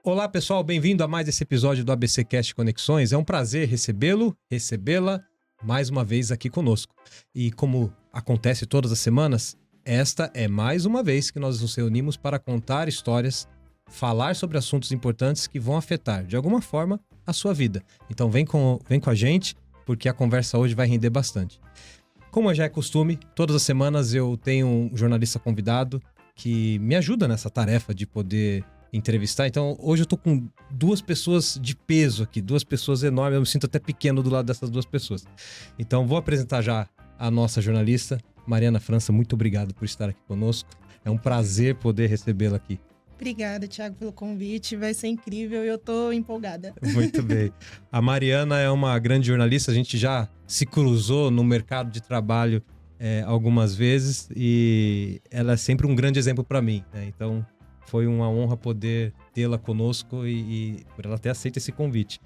Olá, pessoal, bem-vindo a mais esse episódio do ABC Cast Conexões. É um prazer recebê-la mais uma vez aqui conosco. E como acontece todas as semanas, esta é mais uma vez que nós nos reunimos para contar histórias, falar sobre assuntos importantes que vão afetar, de alguma forma, a sua vida. Então vem com a gente, porque a conversa hoje vai render bastante. Como já é costume, todas as semanas eu tenho um jornalista convidado que me ajuda nessa tarefa de poder entrevistar. Então, hoje eu tô com duas pessoas de peso aqui, duas pessoas enormes. Eu me sinto até pequeno do lado dessas duas pessoas. Então, vou apresentar já a nossa jornalista, Mariana França. Muito obrigado por estar aqui conosco. É um prazer poder recebê-la aqui. Obrigada, Thiago, pelo convite. Vai ser incrível e eu tô empolgada. Muito bem. A Mariana é uma grande jornalista. A gente já se cruzou no mercado de trabalho algumas vezes e ela é sempre um grande exemplo para mim, né? Então, foi uma honra poder tê-la conosco e por ela ter aceito esse convite.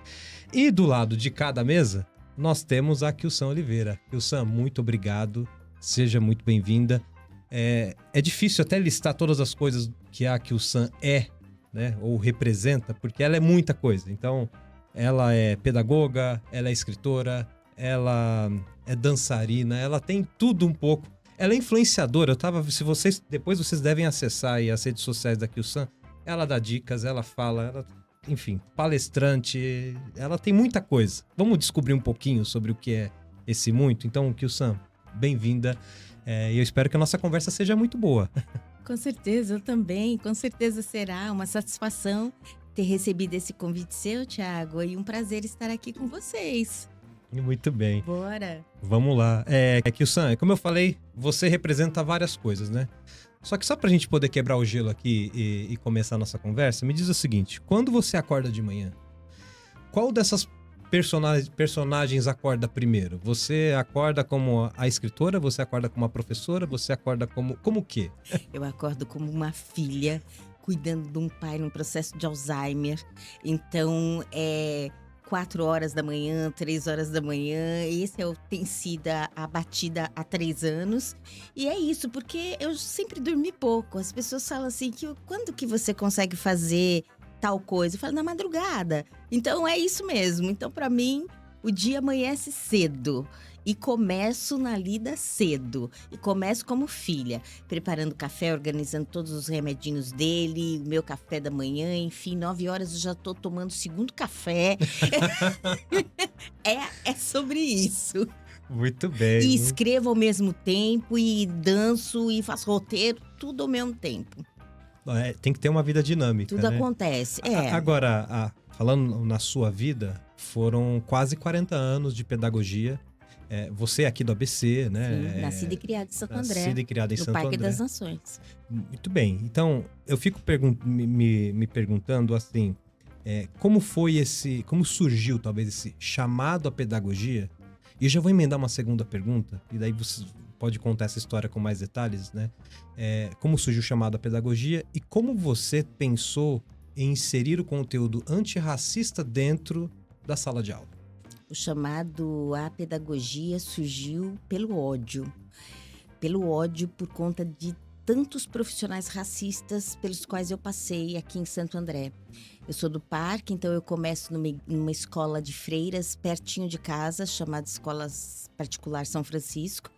E do lado de cada mesa, nós temos a Kilsan Oliveira. Kilsan, muito obrigado. Seja muito bem-vinda. É difícil até listar todas as coisas que a Kilsan é, né, ou representa, porque ela é muita coisa. Então, ela é pedagoga, ela é escritora, ela é dançarina, ela tem tudo um pouco. Ela é influenciadora. Depois vocês devem acessar aí as redes sociais da Kilsan. Ela dá dicas, ela fala, enfim, palestrante, ela tem muita coisa. Vamos descobrir um pouquinho sobre o que é esse muito? Então, Kilsan, bem-vinda. E eu espero que a nossa conversa seja muito boa. Com certeza, eu também. Com certeza será uma satisfação ter recebido esse convite seu, Thiago, e um prazer estar aqui com vocês. Muito bem. Bora! Vamos lá. Kilsan, como eu falei, você representa várias coisas, né? Só que só pra gente poder quebrar o gelo aqui e começar a nossa conversa, me diz o seguinte: quando você acorda de manhã, qual dessas personagens acorda primeiro? Você acorda como a escritora? Você acorda como a professora? Você acorda como o quê? Eu acordo como uma filha, cuidando de um pai num processo de Alzheimer. Então, 4 horas da manhã, 3 horas da manhã, tem sido a batida há 3 anos. E é isso, porque eu sempre dormi pouco. As pessoas falam assim, quando que você consegue fazer tal coisa? Eu falo, na madrugada. Então é isso mesmo. Então para mim, o dia amanhece cedo. E começo na lida cedo. E começo como filha, preparando café, organizando todos os remedinhos dele, o meu café da manhã, enfim, 9 horas eu já tô tomando o segundo café. É sobre isso. Muito bem. E escrevo ao mesmo tempo, e danço, e faço roteiro, tudo ao mesmo tempo. Tem que ter uma vida dinâmica, tudo né? Acontece, Agora, falando na sua vida, foram quase 40 anos de pedagogia. Você é aqui do ABC, né? Sim, nascida e criada em Santo André. Nascida e criada em Santo André. No Parque das Nações. Muito bem. Então, eu fico me perguntando assim, como surgiu talvez esse chamado à pedagogia? E eu já vou emendar uma segunda pergunta, e daí você pode contar essa história com mais detalhes, né? Como surgiu o chamado à pedagogia e como você pensou em inserir o conteúdo antirracista dentro da sala de aula? O chamado à pedagogia surgiu pelo ódio. Pelo ódio por conta de tantos profissionais racistas pelos quais eu passei aqui em Santo André. Eu sou do Parque, então eu começo numa escola de freiras pertinho de casa, chamada Escola Particular São Francisco.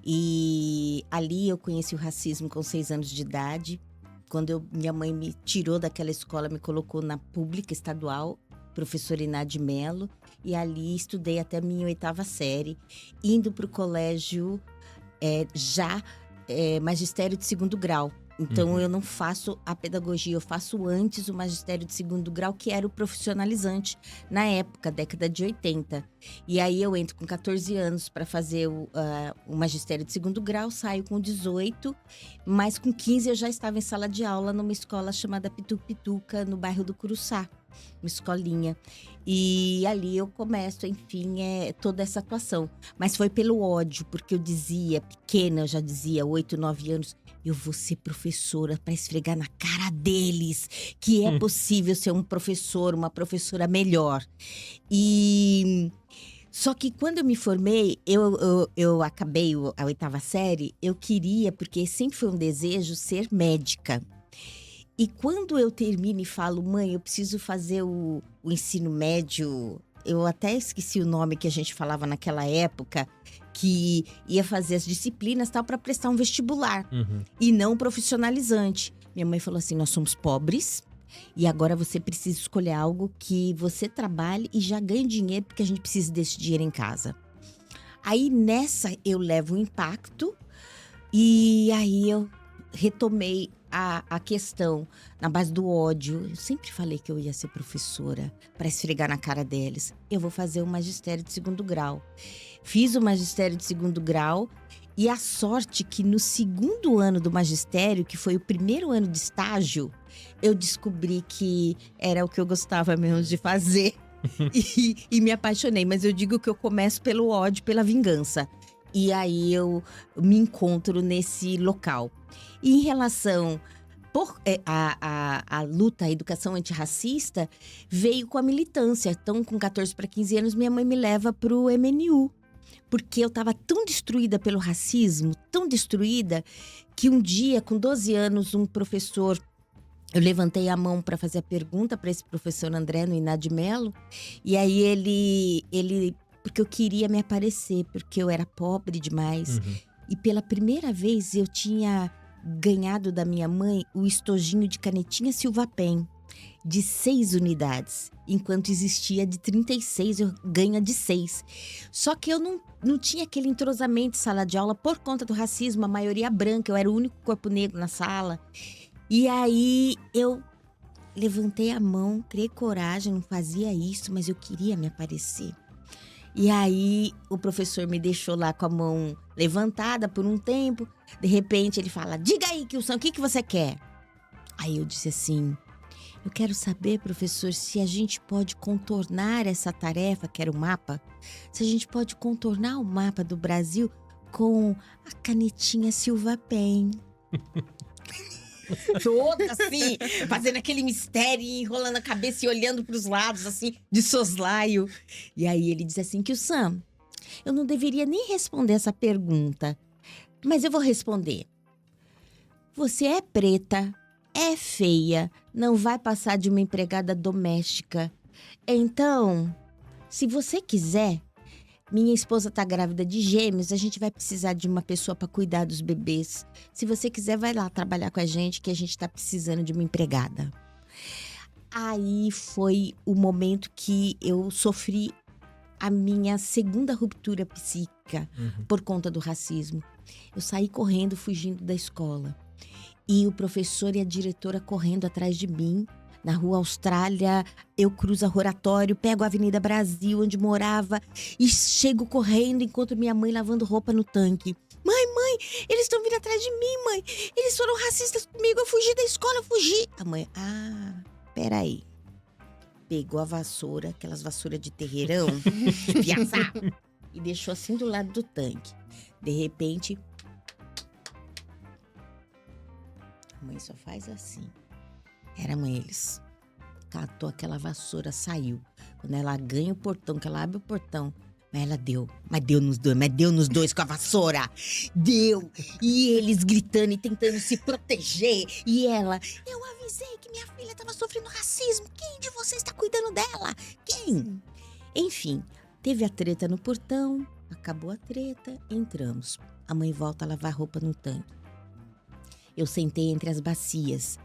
E ali eu conheci o racismo com 6 anos de idade. Quando minha mãe me tirou daquela escola, me colocou na pública estadual, professora Inádio Melo, e ali estudei até a minha 8ª série, indo para o colégio magistério de 2º grau. Então, eu não faço a pedagogia, eu faço antes o magistério de 2º grau, que era o profissionalizante, na época, década de 80. E aí, eu entro com 14 anos para fazer o magistério de 2º grau, saio com 18, mas com 15 eu já estava em sala de aula numa escola chamada Pituca, no bairro do Curuçá, uma escolinha. E ali eu começo, enfim, toda essa atuação. Mas foi pelo ódio, porque eu dizia, pequena, eu já dizia, 8, 9 anos, eu vou ser professora para esfregar na cara deles que é possível ser um professor, uma professora melhor. E só que quando eu me formei, eu acabei a 8ª série, eu queria, porque sempre foi um desejo, ser médica. E quando eu termino e falo, mãe, eu preciso fazer o ensino médio, eu até esqueci o nome que a gente falava naquela época, que ia fazer as disciplinas tal para prestar um vestibular Uhum. e não profissionalizante. Minha mãe falou assim: nós somos pobres e agora você precisa escolher algo que você trabalhe e já ganhe dinheiro, porque a gente precisa desse dinheiro em casa. Aí nessa eu levo o impacto e aí eu retomei a questão na base do ódio. Eu sempre falei que eu ia ser professora para esfregar na cara deles. Eu vou fazer o magistério de 2º grau. Fiz o magistério de 2º grau e a sorte que no 2º ano do magistério, que foi o primeiro ano de estágio, eu descobri que era o que eu gostava mesmo de fazer. E me apaixonei, mas eu digo que eu começo pelo ódio, pela vingança. E aí eu me encontro nesse local. E em relação à luta, à educação antirracista, veio com a militância. Então, com 14 para 15 anos, minha mãe me leva para o MNU. Porque eu estava tão destruída pelo racismo, tão destruída, que um dia, com 12 anos, um professor... Eu levantei a mão para fazer a pergunta para esse professor André, no Inácio Melo. E aí ele... Porque eu queria me aparecer, porque eu era pobre demais. Uhum. E pela primeira vez eu tinha ganhado da minha mãe o estojinho de canetinha Silva Pen, de 6 unidades. Enquanto existia de 36, eu ganha de 6. Só que eu não tinha aquele entrosamento de sala de aula por conta do racismo, a maioria branca, eu era o único corpo negro na sala. E aí eu levantei a mão, criei coragem, não fazia isso, mas eu queria me aparecer. E aí o professor me deixou lá com a mão levantada por um tempo. De repente ele fala: diga aí, Kilson, o que você quer? Aí eu disse assim: eu quero saber, professor, se a gente pode contornar essa tarefa, que era o mapa. Se a gente pode contornar o mapa do Brasil com a canetinha Silva Pen. Toda assim, fazendo aquele mistério, enrolando a cabeça e olhando para os lados, assim, de soslaio. E aí ele disse assim: Kilson, eu não deveria nem responder essa pergunta, mas eu vou responder. Você é preta, é feia, não vai passar de uma empregada doméstica. Então, se você quiser, minha esposa tá grávida de gêmeos, a gente vai precisar de uma pessoa para cuidar dos bebês. Se você quiser, vai lá trabalhar com a gente, que a gente tá precisando de uma empregada. Aí foi o momento que eu sofri a minha segunda ruptura psíquica por conta do racismo. Eu saí correndo, fugindo da escola. E o professor e a diretora correndo atrás de mim. Na Rua Austrália, eu cruzo a Oratório, pego a Avenida Brasil, onde morava, e chego correndo, encontro minha mãe lavando roupa no tanque. Mãe, eles estão vindo atrás de mim, mãe. Eles foram racistas comigo, eu fugi da escola, eu fugi. A mãe, peraí. Pegou a vassoura, aquelas vassouras de terreirão, piazá, e deixou assim do lado do tanque. De repente, a mãe só faz assim. Eram eles. Catou aquela vassoura, saiu. Quando ela ganha o portão, que ela abre o portão, mas ela deu. Mas deu nos dois com a vassoura. Deu. E eles gritando e tentando se proteger. E ela: eu avisei que minha filha estava sofrendo racismo. Quem de vocês está cuidando dela? Quem? Enfim, teve a treta no portão. Acabou a treta, entramos. A mãe volta a lavar roupa no tanque. Eu sentei entre as bacias.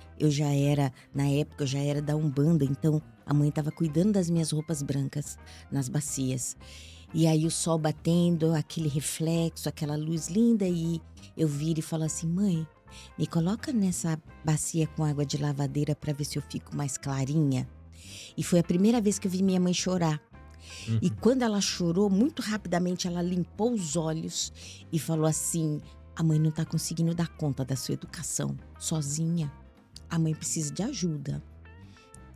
Na época, eu já era da Umbanda, então a mãe estava cuidando das minhas roupas brancas nas bacias. E aí o sol batendo, aquele reflexo, aquela luz linda, e eu viro e falo assim: mãe, me coloca nessa bacia com água de lavadeira para ver se eu fico mais clarinha. E foi a primeira vez que eu vi minha mãe chorar. E quando ela chorou, muito rapidamente ela limpou os olhos e falou assim: a mãe não tá conseguindo dar conta da sua educação sozinha. A mãe precisa de ajuda.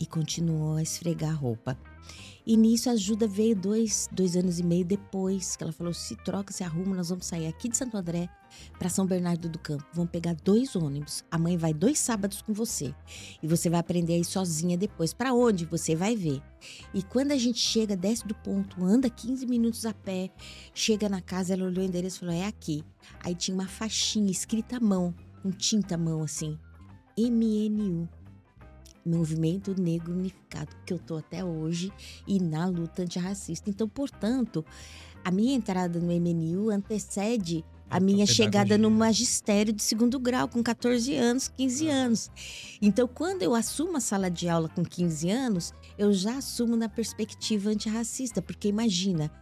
E continuou a esfregar a roupa. E nisso a ajuda veio 2 anos e meio depois, que ela falou: se troca, se arruma, nós vamos sair aqui de Santo André para São Bernardo do Campo. Vamos pegar 2 ônibus. A mãe vai 2 sábados com você. E você vai aprender a ir sozinha depois. Para onde? Você vai ver. E quando a gente chega, desce do ponto, anda 15 minutos a pé, chega na casa, ela olhou o endereço e falou: é aqui. Aí tinha uma faixinha escrita à mão, com tinta à mão assim: MNU. Movimento Negro Unificado, que eu tô até hoje, e na luta antirracista. Então, portanto, a minha entrada no MNU antecede a minha chegada no magistério de segundo grau, com 14 anos, 15 anos. Então, quando eu assumo a sala de aula com 15 anos, eu já assumo na perspectiva antirracista, porque imagina,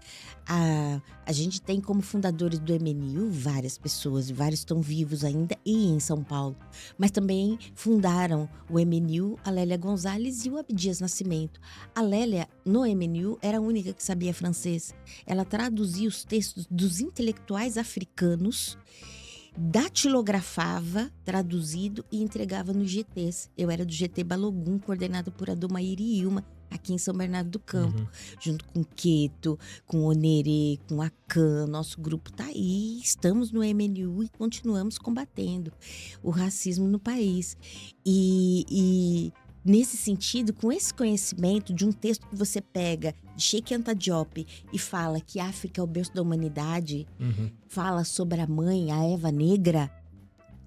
a gente tem como fundadores do MNU várias pessoas, vários estão vivos ainda e em São Paulo, mas também fundaram o MNU a Lélia Gonzalez e o Abdias Nascimento. A Lélia, no MNU, era a única que sabia francês. Ela traduzia os textos dos intelectuais africanos, datilografava, traduzido e entregava nos GTs. Eu era do GT Balogun, coordenado por Adomair e Ilma, aqui em São Bernardo do Campo, junto com Queto, com Onerê, com Acan. Nosso grupo tá aí, estamos no MNU e continuamos combatendo o racismo no país. E nesse sentido, com esse conhecimento de um texto que você pega de Cheikh Anta Diop e fala que África é o berço da humanidade, fala sobre a mãe, a Eva Negra,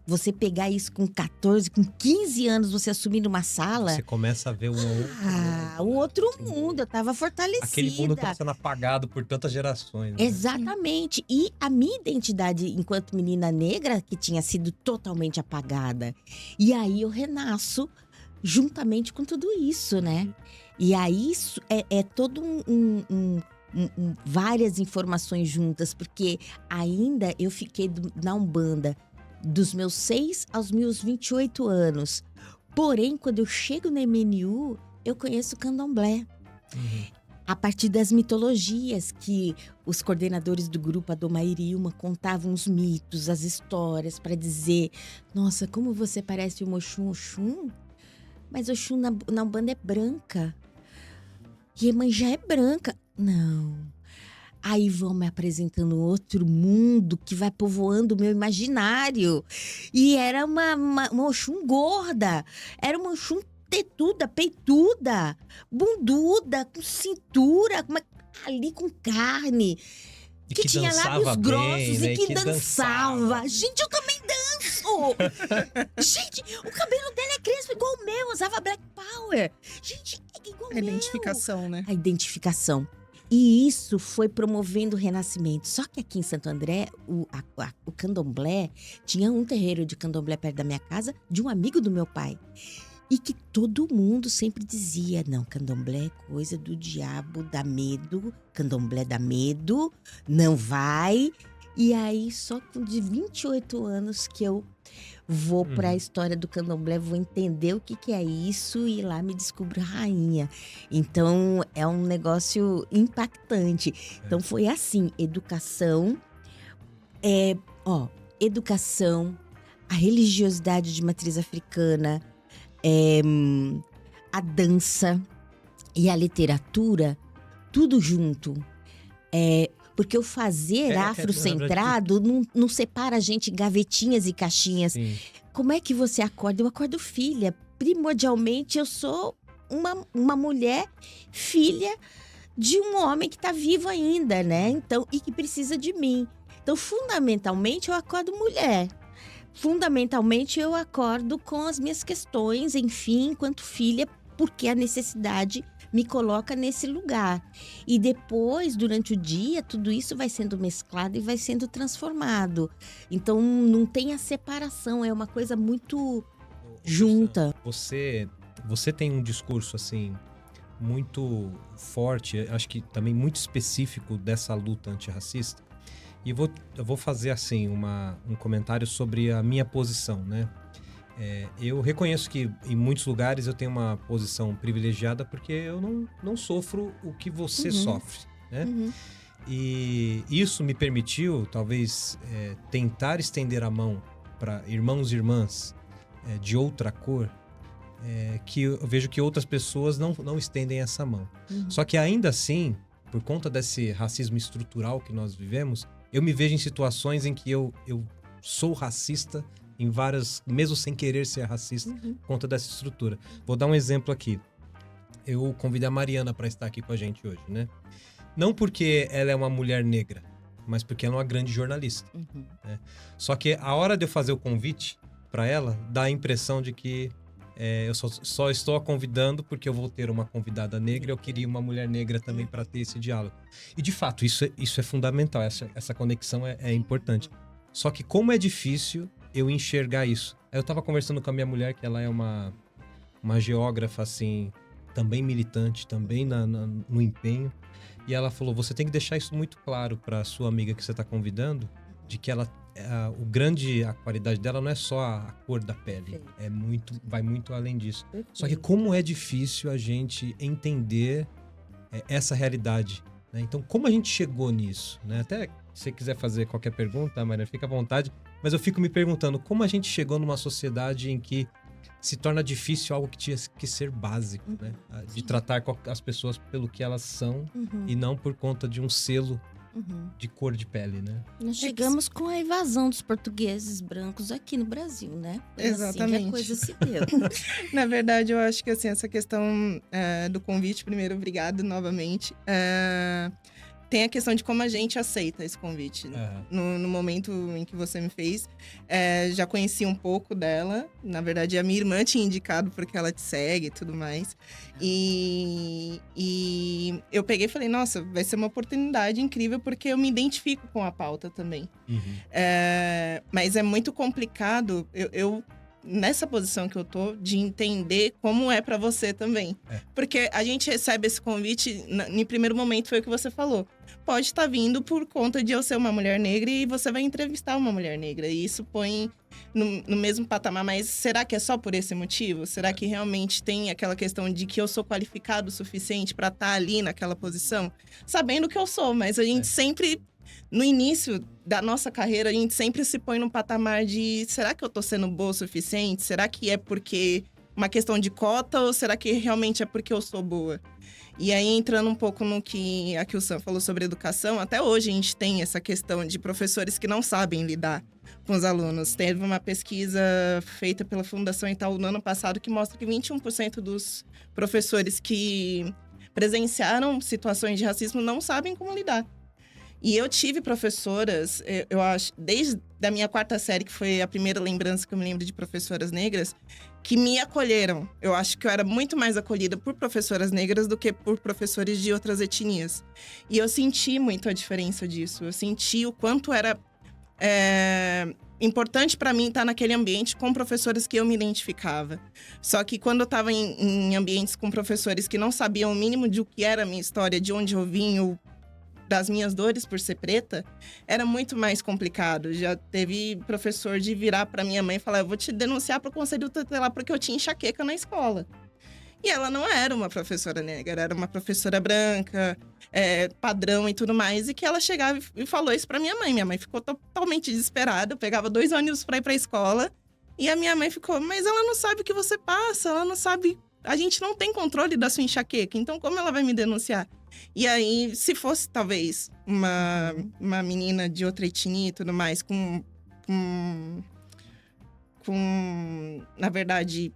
você pegar isso com 14, com 15 anos, você assumir numa sala... Você começa a ver um outro mundo. Eu tava fortalecida. Aquele mundo que tá sendo apagado por tantas gerações. Né? Exatamente. E a minha identidade enquanto menina negra, que tinha sido totalmente apagada. E aí eu renasço juntamente com tudo isso, né? E aí isso é todo várias informações juntas, porque ainda eu fiquei na Umbanda dos meus 6 aos meus 28 anos. Porém, quando eu chego no MNU, eu conheço o Candomblé. A partir das mitologias que os coordenadores do grupo Adomair e Ilma contavam os mitos, as histórias, para dizer: nossa, como você parece um Oxum. Mas Oxum na Umbanda é branca. Iemanjá é branca. Não. Aí vão me apresentando outro mundo que vai povoando o meu imaginário. E era uma Oxum gorda. Era uma Oxum tetuda, peituda, bunduda, com cintura, ali com carne. E que tinha lábios bem, grossos, né? e que dançava. Gente, eu também danço! Gente, o cabelo dela é crespo igual o meu, usava Black Power. Gente, é igual o meu. A identificação, né? A identificação. E isso foi promovendo o renascimento. Só que aqui em Santo André, o candomblé, tinha um terreiro de candomblé perto da minha casa, de um amigo do meu pai. E que todo mundo sempre dizia: não, candomblé é coisa do diabo, dá medo, candomblé dá medo, não vai. E aí, só com de 28 anos que eu vou para a história do candomblé, vou entender o que é isso e lá me descubro rainha. Então, é um negócio impactante. Então, foi assim, educação, educação, a religiosidade de matriz africana, a dança e a literatura, tudo junto. Porque o fazer afrocentrado não separa a gente em gavetinhas e caixinhas. Sim. Como é que você acorda? Eu acordo filha. Primordialmente, eu sou uma mulher filha de um homem que está vivo ainda, né? Então, e que precisa de mim. Então, fundamentalmente, eu acordo mulher. Fundamentalmente, eu acordo com as minhas questões, enfim, enquanto filha, porque a necessidade me coloca nesse lugar. E depois, durante o dia, tudo isso vai sendo mesclado e vai sendo transformado. Então, não tem a separação, é uma coisa muito junta. Você tem um discurso, assim, muito forte, acho que também muito específico dessa luta antirracista. E eu vou fazer, assim, um comentário sobre a minha posição, né? Eu reconheço que em muitos lugares eu tenho uma posição privilegiada porque eu não sofro o que você sofre, né? E isso me permitiu, talvez, tentar estender a mão para irmãos e irmãs de outra cor, que eu vejo que outras pessoas não estendem essa mão. Só que ainda assim, por conta desse racismo estrutural que nós vivemos, eu me vejo em situações em que eu sou racista em várias, mesmo sem querer ser racista, por conta dessa estrutura. Vou dar um exemplo aqui. Eu convidei a Mariana para estar aqui com a gente hoje, né? Não porque ela é uma mulher negra, mas porque ela é uma grande jornalista. Né? Só que a hora de eu fazer o convite para ela, dá a impressão de que eu só estou a convidando porque eu vou ter uma convidada negra, eu queria uma mulher negra também para ter esse diálogo. E de fato, isso é fundamental, essa conexão é importante. Só que como é difícil eu enxergar isso. Eu tava conversando com a minha mulher, que ela é uma geógrafa, assim, também militante, também no empenho. E ela falou, você tem que deixar isso muito claro para sua amiga que você tá convidando, de que ela... a qualidade dela não é só a cor da pele, vai muito além disso. Só que como é difícil a gente entender essa realidade, né? Então, como a gente chegou nisso, né? Até se você quiser fazer qualquer pergunta, Maria, fica à vontade. Mas eu fico me perguntando como a gente chegou numa sociedade em que se torna difícil algo que tinha que ser básico, né? De tratar as pessoas pelo que elas são e não por conta de um selo de cor de pele, né? Nós chegamos com a invasão dos portugueses brancos aqui no Brasil, né? Foi Exatamente. assim que a coisa se deu. Na verdade, eu acho que assim, essa questão do convite, primeiro, obrigado novamente. Tem a questão de como a gente aceita esse convite. No momento em que você me fez, já conheci um pouco dela. Na verdade, a minha irmã tinha indicado porque ela te segue e tudo mais. E eu peguei e falei, nossa, vai ser uma oportunidade incrível porque eu me identifico com a pauta também. Mas é muito complicado, eu nessa posição que eu tô, de entender como é pra você também. Porque a gente recebe esse convite, em primeiro momento foi o que você falou. Pode estar vindo por conta de eu ser uma mulher negra e você vai entrevistar uma mulher negra. E isso põe no mesmo patamar. Mas será que é só por esse motivo? Será que realmente tem aquela questão de que eu sou qualificado o suficiente pra estar ali naquela posição? Sabendo que eu sou, mas a gente sempre... No início da nossa carreira, a gente sempre se põe num patamar de... Será que eu tô sendo boa o suficiente? Será que é porque uma questão de cota ou será que realmente é porque eu sou boa? E aí, entrando um pouco no que aqui o Sam falou sobre educação, até hoje a gente tem essa questão de professores que não sabem lidar com os alunos. Teve uma pesquisa feita pela Fundação Itaú no ano passado que mostra que 21% dos professores que presenciaram situações de racismo não sabem como lidar. E eu tive professoras, eu acho, desde a minha 4ª série, que foi a primeira lembrança que eu me lembro de professoras negras, que me acolheram. Eu acho que eu era muito mais acolhida por professoras negras do que por professores de outras etnias. E eu senti muito a diferença disso. Eu senti o quanto era importante para mim estar naquele ambiente com professores que eu me identificava. Só que quando eu estava em ambientes com professores que não sabiam o mínimo de o que era a minha história, de onde eu vim, das minhas dores por ser preta, era muito mais complicado. Já teve professor de virar para minha mãe e falar, eu vou te denunciar para o conselho tutelar porque eu tinha enxaqueca na escola. E ela não era uma professora negra, era uma professora branca, padrão e tudo mais, e que ela chegava e falou isso para minha mãe. Minha mãe ficou totalmente desesperada, eu pegava 2 ônibus para ir para a escola, e a minha mãe ficou, mas ela não sabe o que você passa, ela não sabe... A gente não tem controle da sua enxaqueca, então como ela vai me denunciar? E aí, se fosse talvez uma menina de outra etnia e tudo mais, na verdade,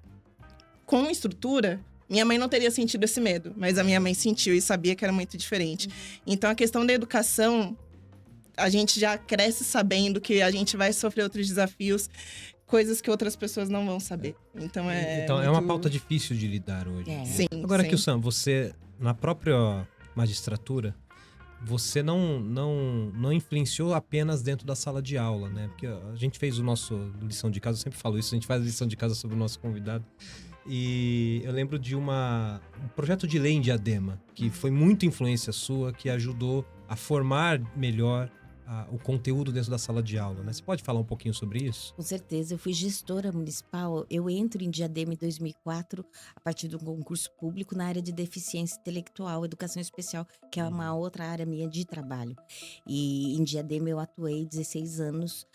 com estrutura, minha mãe não teria sentido esse medo. Mas a minha mãe sentiu e sabia que era muito diferente. Então, a questão da educação, a gente já cresce sabendo que a gente vai sofrer outros desafios, coisas que outras pessoas não vão saber. Então, é uma pauta difícil de lidar hoje. Sim, Agora, sim. Kio-san, você, na própria magistratura, você não influenciou apenas dentro da sala de aula, né? Porque a gente fez o nosso lição de casa, eu sempre falo isso, a gente faz a lição de casa sobre o nosso convidado. E eu lembro de um projeto de lei em Diadema, que foi muita influência sua, que ajudou a formar melhor o conteúdo dentro da sala de aula, né? Você pode falar um pouquinho sobre isso? Com certeza, eu fui gestora municipal, eu entro em Diadema em 2004, a partir de um concurso público na área de deficiência intelectual, educação especial, que é uma outra área minha de trabalho. E em Diadema eu atuei 16 anos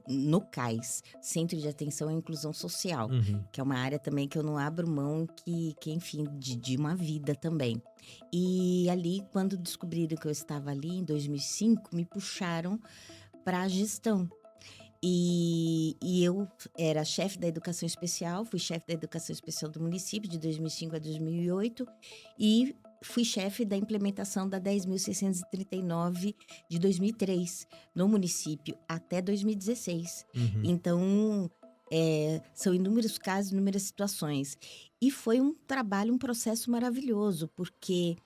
no CAIS, Centro de Atenção à Inclusão Social, que é uma área também que eu não abro mão, que enfim, de uma vida também. E ali, quando descobriram que eu estava ali, em 2005, me puxaram para a gestão. E eu era chefe da educação especial, fui chefe da educação especial do município de 2005 a 2008 e fui chefe da implementação da 10.639 de 2003 no município até 2016. Então, são inúmeros casos, inúmeras situações. E foi um trabalho, um processo maravilhoso, porque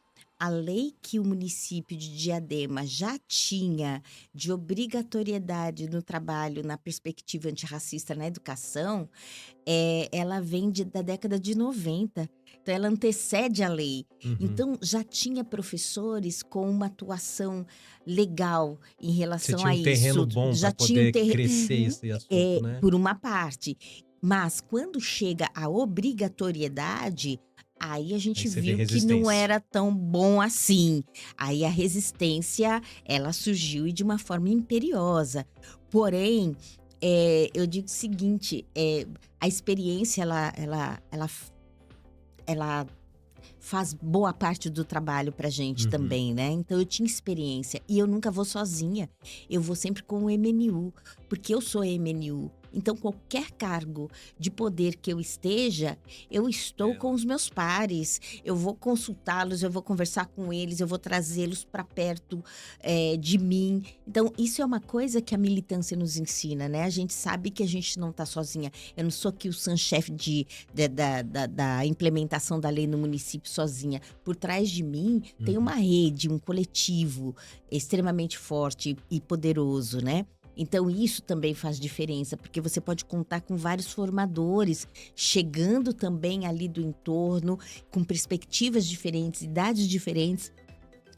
a lei que o município de Diadema já tinha de obrigatoriedade no trabalho, na perspectiva antirracista na educação, ela vem da década de 90. Então, ela antecede a lei. Então, já tinha professores com uma atuação legal em relação a isso. Você tinha um terreno bom para poder crescer esse assunto, né? Por uma parte. Mas, quando chega a obrigatoriedade, aí a gente viu que não era tão bom assim. Aí a resistência, ela surgiu e de uma forma imperiosa. Porém, eu digo o seguinte, a experiência, ela faz boa parte do trabalho pra gente também, né? Então, eu tinha experiência. E eu nunca vou sozinha. Eu vou sempre com o MNU, porque eu sou MNU. Então, qualquer cargo de poder que eu esteja, eu estou com os meus pares. Eu vou consultá-los, eu vou conversar com eles, eu vou trazê-los para perto de mim. Então, isso é uma coisa que a militância nos ensina, né? A gente sabe que a gente não está sozinha. Eu não sou aqui o sanchefe da implementação da lei no município sozinha. Por trás de mim, tem uma rede, um coletivo extremamente forte e poderoso, né? Então, isso também faz diferença, porque você pode contar com vários formadores chegando também ali do entorno, com perspectivas diferentes, idades diferentes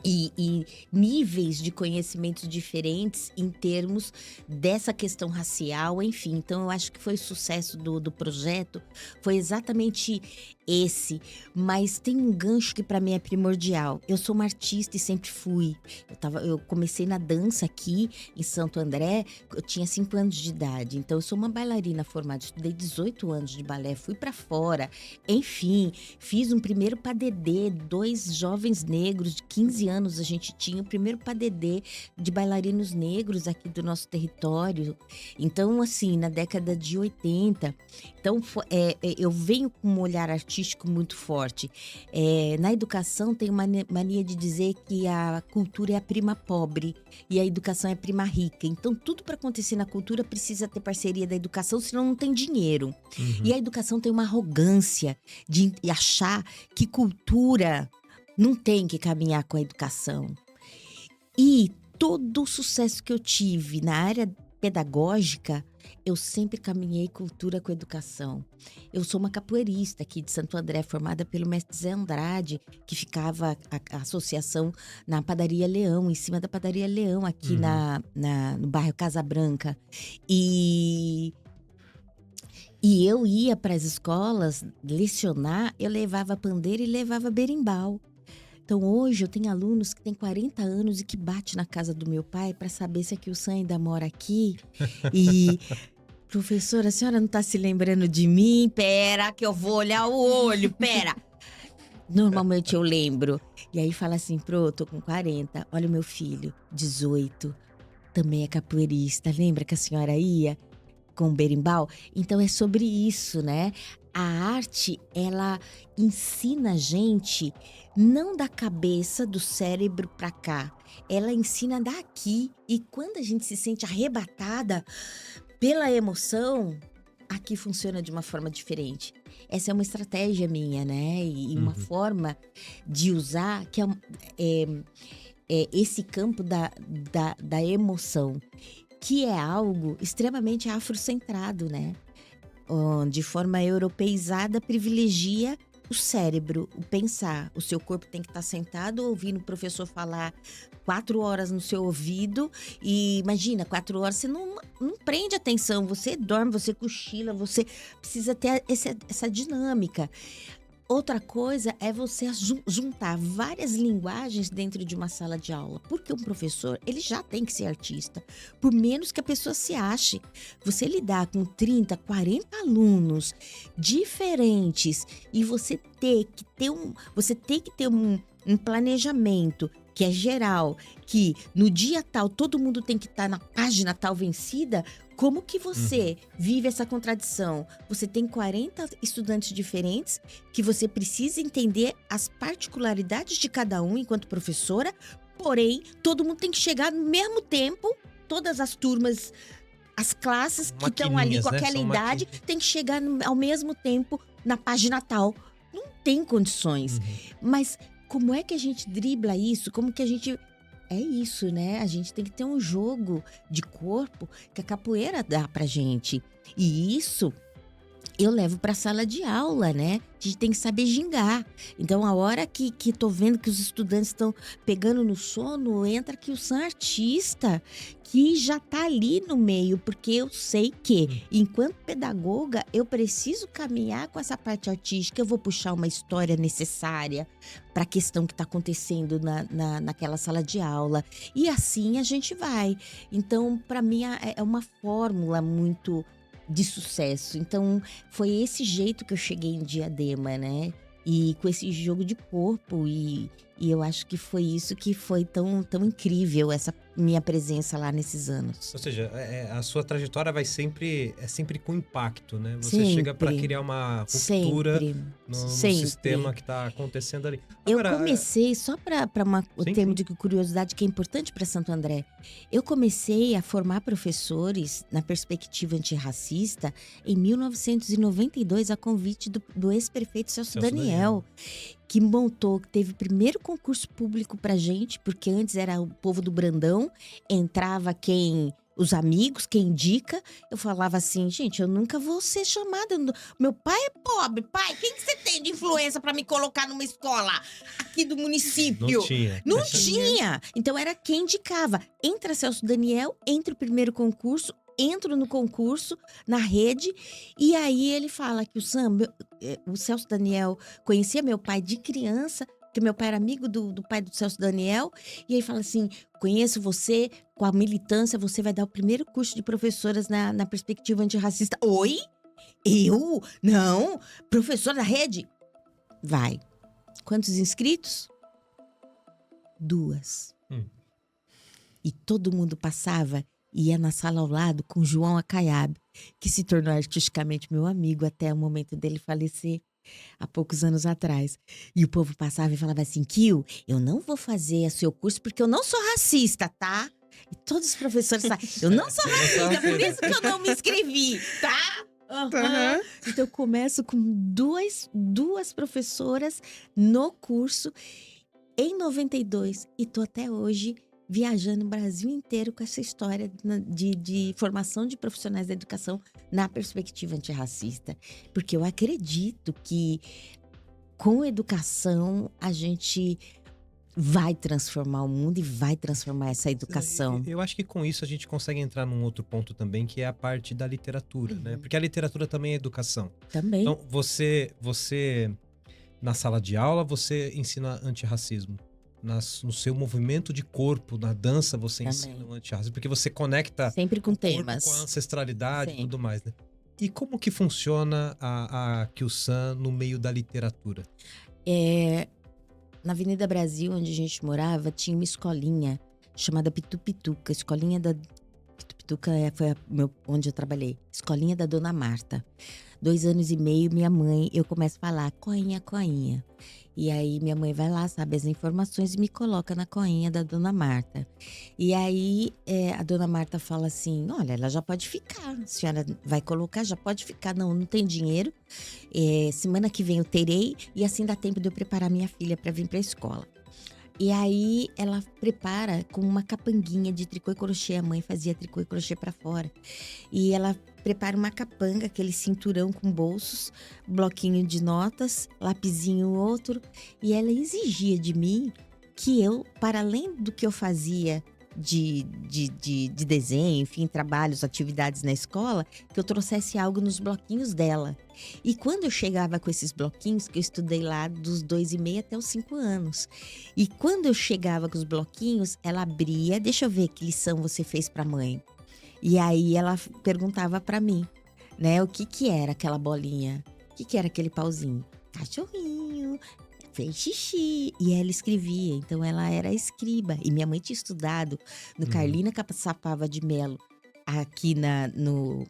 e níveis de conhecimentos diferentes em termos dessa questão racial, enfim. Então, eu acho que foi o sucesso do projeto, foi exatamente esse. Mas tem um gancho que para mim é primordial. Eu sou uma artista e sempre fui. Eu comecei na dança aqui em Santo André, eu tinha 5 anos de idade. Então, eu sou uma bailarina formada, estudei 18 anos de balé, fui para fora. Enfim, fiz um primeiro PADD, 2 jovens negros de 15 anos a gente tinha o primeiro PADD de bailarinos negros aqui do nosso território. Então, assim, na década de 80. Então, eu venho com um olhar artístico muito forte. Na educação, tem uma mania de dizer que a cultura é a prima pobre e a educação é a prima rica. Então, tudo para acontecer na cultura precisa ter parceria da educação, senão não tem dinheiro. E a educação tem uma arrogância de achar que cultura não tem que caminhar com a educação. E todo o sucesso que eu tive na área pedagógica, eu sempre caminhei cultura com educação. Eu sou uma capoeirista aqui de Santo André, formada pelo mestre Zé Andrade, que ficava a associação na Padaria Leão, em cima da Padaria Leão, aqui no bairro Casa Branca. E eu ia para as escolas lecionar, eu levava pandeiro e levava berimbau. Então, hoje eu tenho alunos que têm 40 anos e que bate na casa do meu pai para saber se a Kilsan ainda mora aqui. E, professora, a senhora não está se lembrando de mim? Pera, que eu vou olhar o olho, pera. Normalmente eu lembro. E aí fala assim, tô com 40, olha o meu filho, 18, também é capoeirista. Lembra que a senhora ia com o berimbau? Então é sobre isso, né? A arte, ela ensina a gente não da cabeça, do cérebro pra cá. Ela ensina daqui. E quando a gente se sente arrebatada pela emoção, aqui funciona de uma forma diferente. Essa é uma estratégia minha, né? E uma forma de usar que é esse campo da emoção, que é algo extremamente afrocentrado, né? De forma europeizada, privilegia o cérebro, o pensar. O seu corpo tem que estar sentado ouvindo o professor falar 4 horas no seu ouvido. E imagina, 4 horas você não prende atenção, você dorme, você cochila, você precisa ter essa dinâmica. Outra coisa é você juntar várias linguagens dentro de uma sala de aula. Porque um professor, ele já tem que ser artista. Por menos que a pessoa se ache. Você lidar com 30, 40 alunos diferentes e você ter que ter um planejamento que é geral, que no dia tal todo mundo tem que estar na página tal vencida. Como que você vive essa contradição? Você tem 40 estudantes diferentes que você precisa entender as particularidades de cada um enquanto professora, porém, todo mundo tem que chegar no mesmo tempo, todas as turmas as classes que estão ali com aquela idade tem que chegar ao mesmo tempo na página tal. Não tem condições. Mas como é que a gente dribla isso? Como que a gente... É isso, né? A gente tem que ter um jogo de corpo que a capoeira dá pra gente. E isso eu levo pra sala de aula, né? A gente tem que saber gingar. Então, a hora que tô vendo que os estudantes estão pegando no sono, entra aqui o Sam artista, que já tá ali no meio, porque eu sei que, enquanto pedagoga, eu preciso caminhar com essa parte artística, eu vou puxar uma história necessária para a questão que está acontecendo naquela sala de aula. E assim a gente vai. Então, para mim, é uma fórmula muito de sucesso. Então, foi esse jeito que eu cheguei em Diadema, né? E com esse jogo de corpo. E eu acho que foi isso que foi tão incrível, essa minha presença lá nesses anos. Ou seja, a sua trajetória vai sempre com impacto, né? Você sempre. Chega para criar uma ruptura no sistema que está acontecendo ali. Agora, eu comecei, só para o termo de curiosidade que é importante para Santo André, eu comecei a formar professores na perspectiva antirracista em 1992, a convite do ex-prefeito Celso Daniel, que montou, que teve primeiro concurso público pra gente, porque antes era o povo do Brandão, entrava os amigos, quem indica. Eu falava assim, gente, eu nunca vou ser chamada. Meu pai é pobre, pai, quem que você tem de influência pra me colocar numa escola aqui do município? Não tinha. Então era quem indicava. Entra Celso Daniel, entra o primeiro concurso, entro no concurso, na rede, e aí ele fala que o Celso Daniel conhecia meu pai de criança, porque meu pai era amigo do pai do Celso Daniel, e aí fala assim, conheço você, com a militância, você vai dar o primeiro curso de professoras na perspectiva antirracista. Oi? Eu? Não? Professora da rede? Vai. Quantos inscritos? 2. E todo mundo passava e ia na sala ao lado com João Acaiabe, que se tornou artisticamente meu amigo até o momento dele falecer, há poucos anos atrás. E o povo passava e falava assim, Kio, eu não vou fazer o seu curso porque eu não sou racista, tá? E todos os professores sabem, eu não sou racista, por isso que eu não me inscrevi, tá? Então eu começo com duas professoras no curso em 92 e tô até hoje viajando o Brasil inteiro com essa história de formação de profissionais da educação na perspectiva antirracista. Porque eu acredito que com educação a gente vai transformar o mundo e vai transformar essa educação. Eu acho que com isso a gente consegue entrar num outro ponto também, que é a parte da literatura, né? Porque a literatura também é educação. Também. Então, você na sala de aula, você ensina antirracismo. No seu movimento de corpo, na dança, você ensina o antirracismo, porque você conecta sempre com temas, com a ancestralidade e tudo mais, né? E como que funciona a Kyu-san no meio da literatura? Na Avenida Brasil, onde a gente morava, tinha uma escolinha chamada Pitupituca. A escolinha da Pitupituca foi onde eu trabalhei. Escolinha da Dona Marta. 2 anos e meio, minha mãe, eu começo a falar, coinha, coinha. E aí minha mãe vai lá, sabe as informações e me coloca na coinha da Dona Marta. E aí a Dona Marta fala assim, olha, ela já pode ficar, a senhora vai colocar, já pode ficar. Não tem dinheiro, semana que vem eu terei e assim dá tempo de eu preparar minha filha para vir para a escola. E aí ela prepara com uma capanguinha de tricô e crochê. A mãe fazia tricô e crochê pra fora. E ela prepara uma capanga, aquele cinturão com bolsos, bloquinho de notas, lapisinho outro. E ela exigia de mim que eu, para além do que eu fazia de desenho, enfim, trabalhos, atividades na escola, que eu trouxesse algo nos bloquinhos dela. E quando eu chegava com esses bloquinhos, que eu estudei lá dos 2,5 até os 5 anos. E quando eu chegava com os bloquinhos, ela abria, deixa eu ver que lição você fez pra mãe. E aí ela perguntava pra mim, né, o que era aquela bolinha? O que era aquele pauzinho? Cachorrinho, fez xixi. E ela escrevia, então ela era escriba. E minha mãe tinha estudado no Carlina Caçapava de Melo, aqui no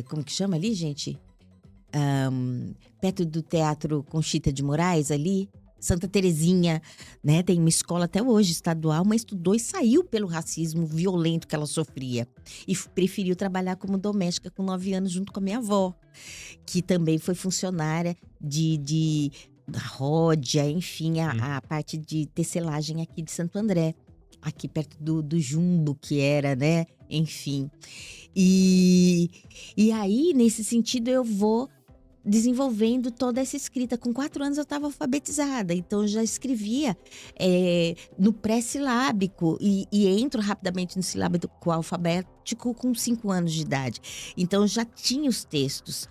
como que chama ali, gente? Perto do Teatro Conchita de Moraes, ali, Santa Terezinha, né? Tem uma escola até hoje estadual, mas estudou e saiu pelo racismo violento que ela sofria. E preferiu trabalhar como doméstica com 9 anos junto com a minha avó, que também foi funcionária da Ródia, enfim, a parte de tecelagem aqui de Santo André. Aqui perto do Jumbo, que era, né? Enfim. E aí, nesse sentido, eu vou desenvolvendo toda essa escrita. Com 4 anos eu estava alfabetizada, então eu já escrevia no pré-silábico e entro rapidamente no silábico alfabético com 5 anos de idade. Então eu já tinha os textos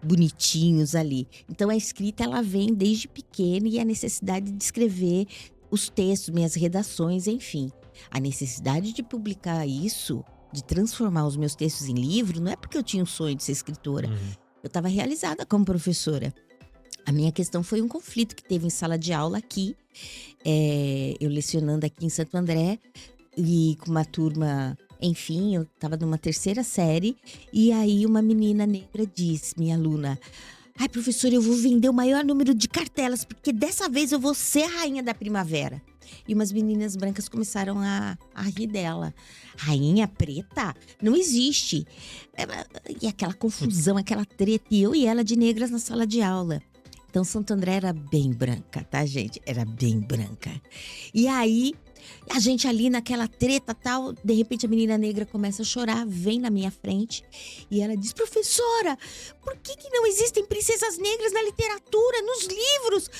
bonitinhos ali. Então a escrita ela vem desde pequena e a necessidade de escrever os textos, minhas redações, enfim. A necessidade de publicar isso, de transformar os meus textos em livro, não é porque eu tinha o sonho de ser escritora. Eu estava realizada como professora. A minha questão foi um conflito que teve em sala de aula aqui. Eu lecionando aqui em Santo André e com uma turma, enfim, eu estava numa 3ª série. E aí uma menina negra disse, minha aluna: ai, professora, eu vou vender o maior número de cartelas, porque dessa vez eu vou ser a rainha da primavera. E umas meninas brancas começaram a rir dela. Rainha preta? Não existe. E aquela confusão, aquela treta. E eu e ela de negras na sala de aula. Então, Santo André era bem branca, tá, gente? Era bem branca. E aí, a gente ali naquela treta tal, de repente a menina negra começa a chorar, vem na minha frente e ela diz: professora, por que não existem princesas negras na literatura, nos livros?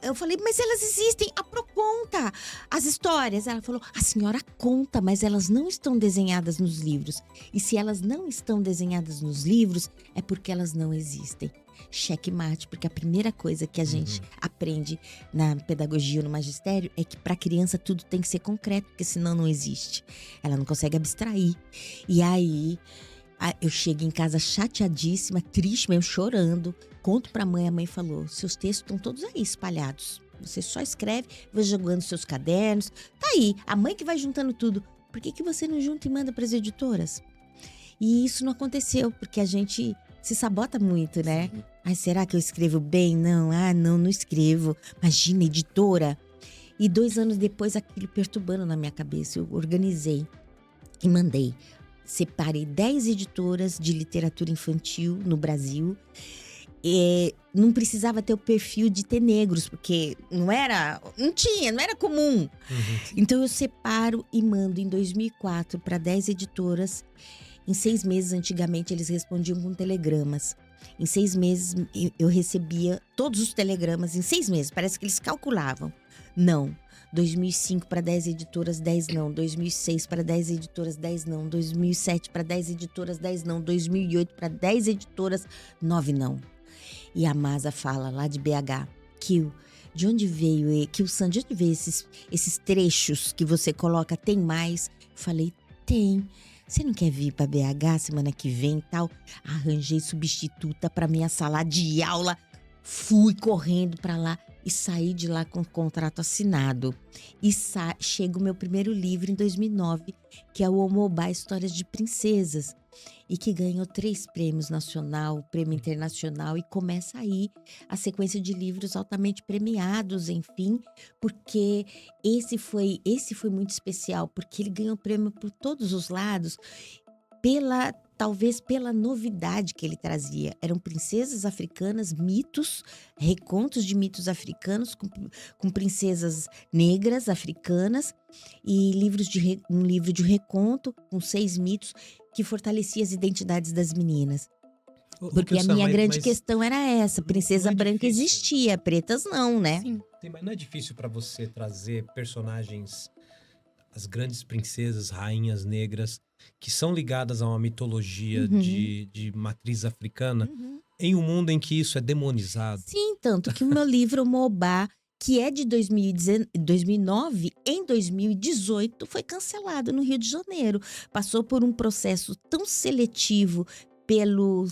Eu falei: mas elas existem, a Pro conta as histórias. Ela falou: a senhora conta, mas elas não estão desenhadas nos livros. E se elas não estão desenhadas nos livros, é porque elas não existem. Checkmate, porque a primeira coisa que a gente aprende na pedagogia ou no magistério é que para a criança tudo tem que ser concreto, porque senão não existe. Ela não consegue abstrair. E aí eu chego em casa chateadíssima, triste mesmo, chorando. Conto para a mãe falou: seus textos estão todos aí espalhados. Você só escreve, vai jogando seus cadernos. Tá aí, a mãe que vai juntando tudo. Por que você não junta e manda para as editoras? E isso não aconteceu, porque a gente se sabota muito, né? Sim. Ai, será que eu escrevo bem? Não, não escrevo. Imagina, editora. E 2 anos depois, aquilo perturbando na minha cabeça, eu organizei e mandei. Separei 10 editoras de literatura infantil no Brasil. Não precisava ter o perfil de ter negros, porque não era comum. Então eu separo e mando em 2004 para 10 editoras. Em 6 meses, antigamente, eles respondiam com telegramas. Em 6 meses, eu recebia todos os telegramas. Em 6 meses, parece que eles calculavam. Não. 2005 para 10 editoras, 10 não. 2006 para 10 editoras, 10 não. 2007 para 10 editoras, 10 não. 2008 para 10 editoras, 9 não. E a Masa fala, lá de BH, de onde veio, San, de onde veio esses trechos que você coloca? Tem mais? Eu falei: tem. Você não quer vir para BH semana que vem e tal? Arranjei substituta para minha sala de aula. Fui correndo para lá e saí de lá com o contrato assinado. E chega o meu primeiro livro em 2009, que é o Omobá, Histórias de Princesas. E que ganhou 3 prêmios nacional, prêmio internacional, e começa aí a sequência de livros altamente premiados, enfim, porque esse foi muito especial, porque ele ganhou prêmio por todos os lados, talvez pela novidade que ele trazia. Eram princesas africanas, mitos, recontos de mitos africanos, com princesas negras africanas, e um livro de reconto com 6 mitos, que fortalecia as identidades das meninas. Porque a minha grande questão era essa: princesa branca existia, pretas não, né? Sim. Mas não é difícil para você trazer personagens, as grandes princesas, rainhas negras, que são ligadas a uma mitologia de matriz africana, em um mundo em que isso é demonizado? Sim, tanto que o meu livro, Omobá, que é de 2009, em 2018 foi cancelado no Rio de Janeiro. Passou por um processo tão seletivo pelo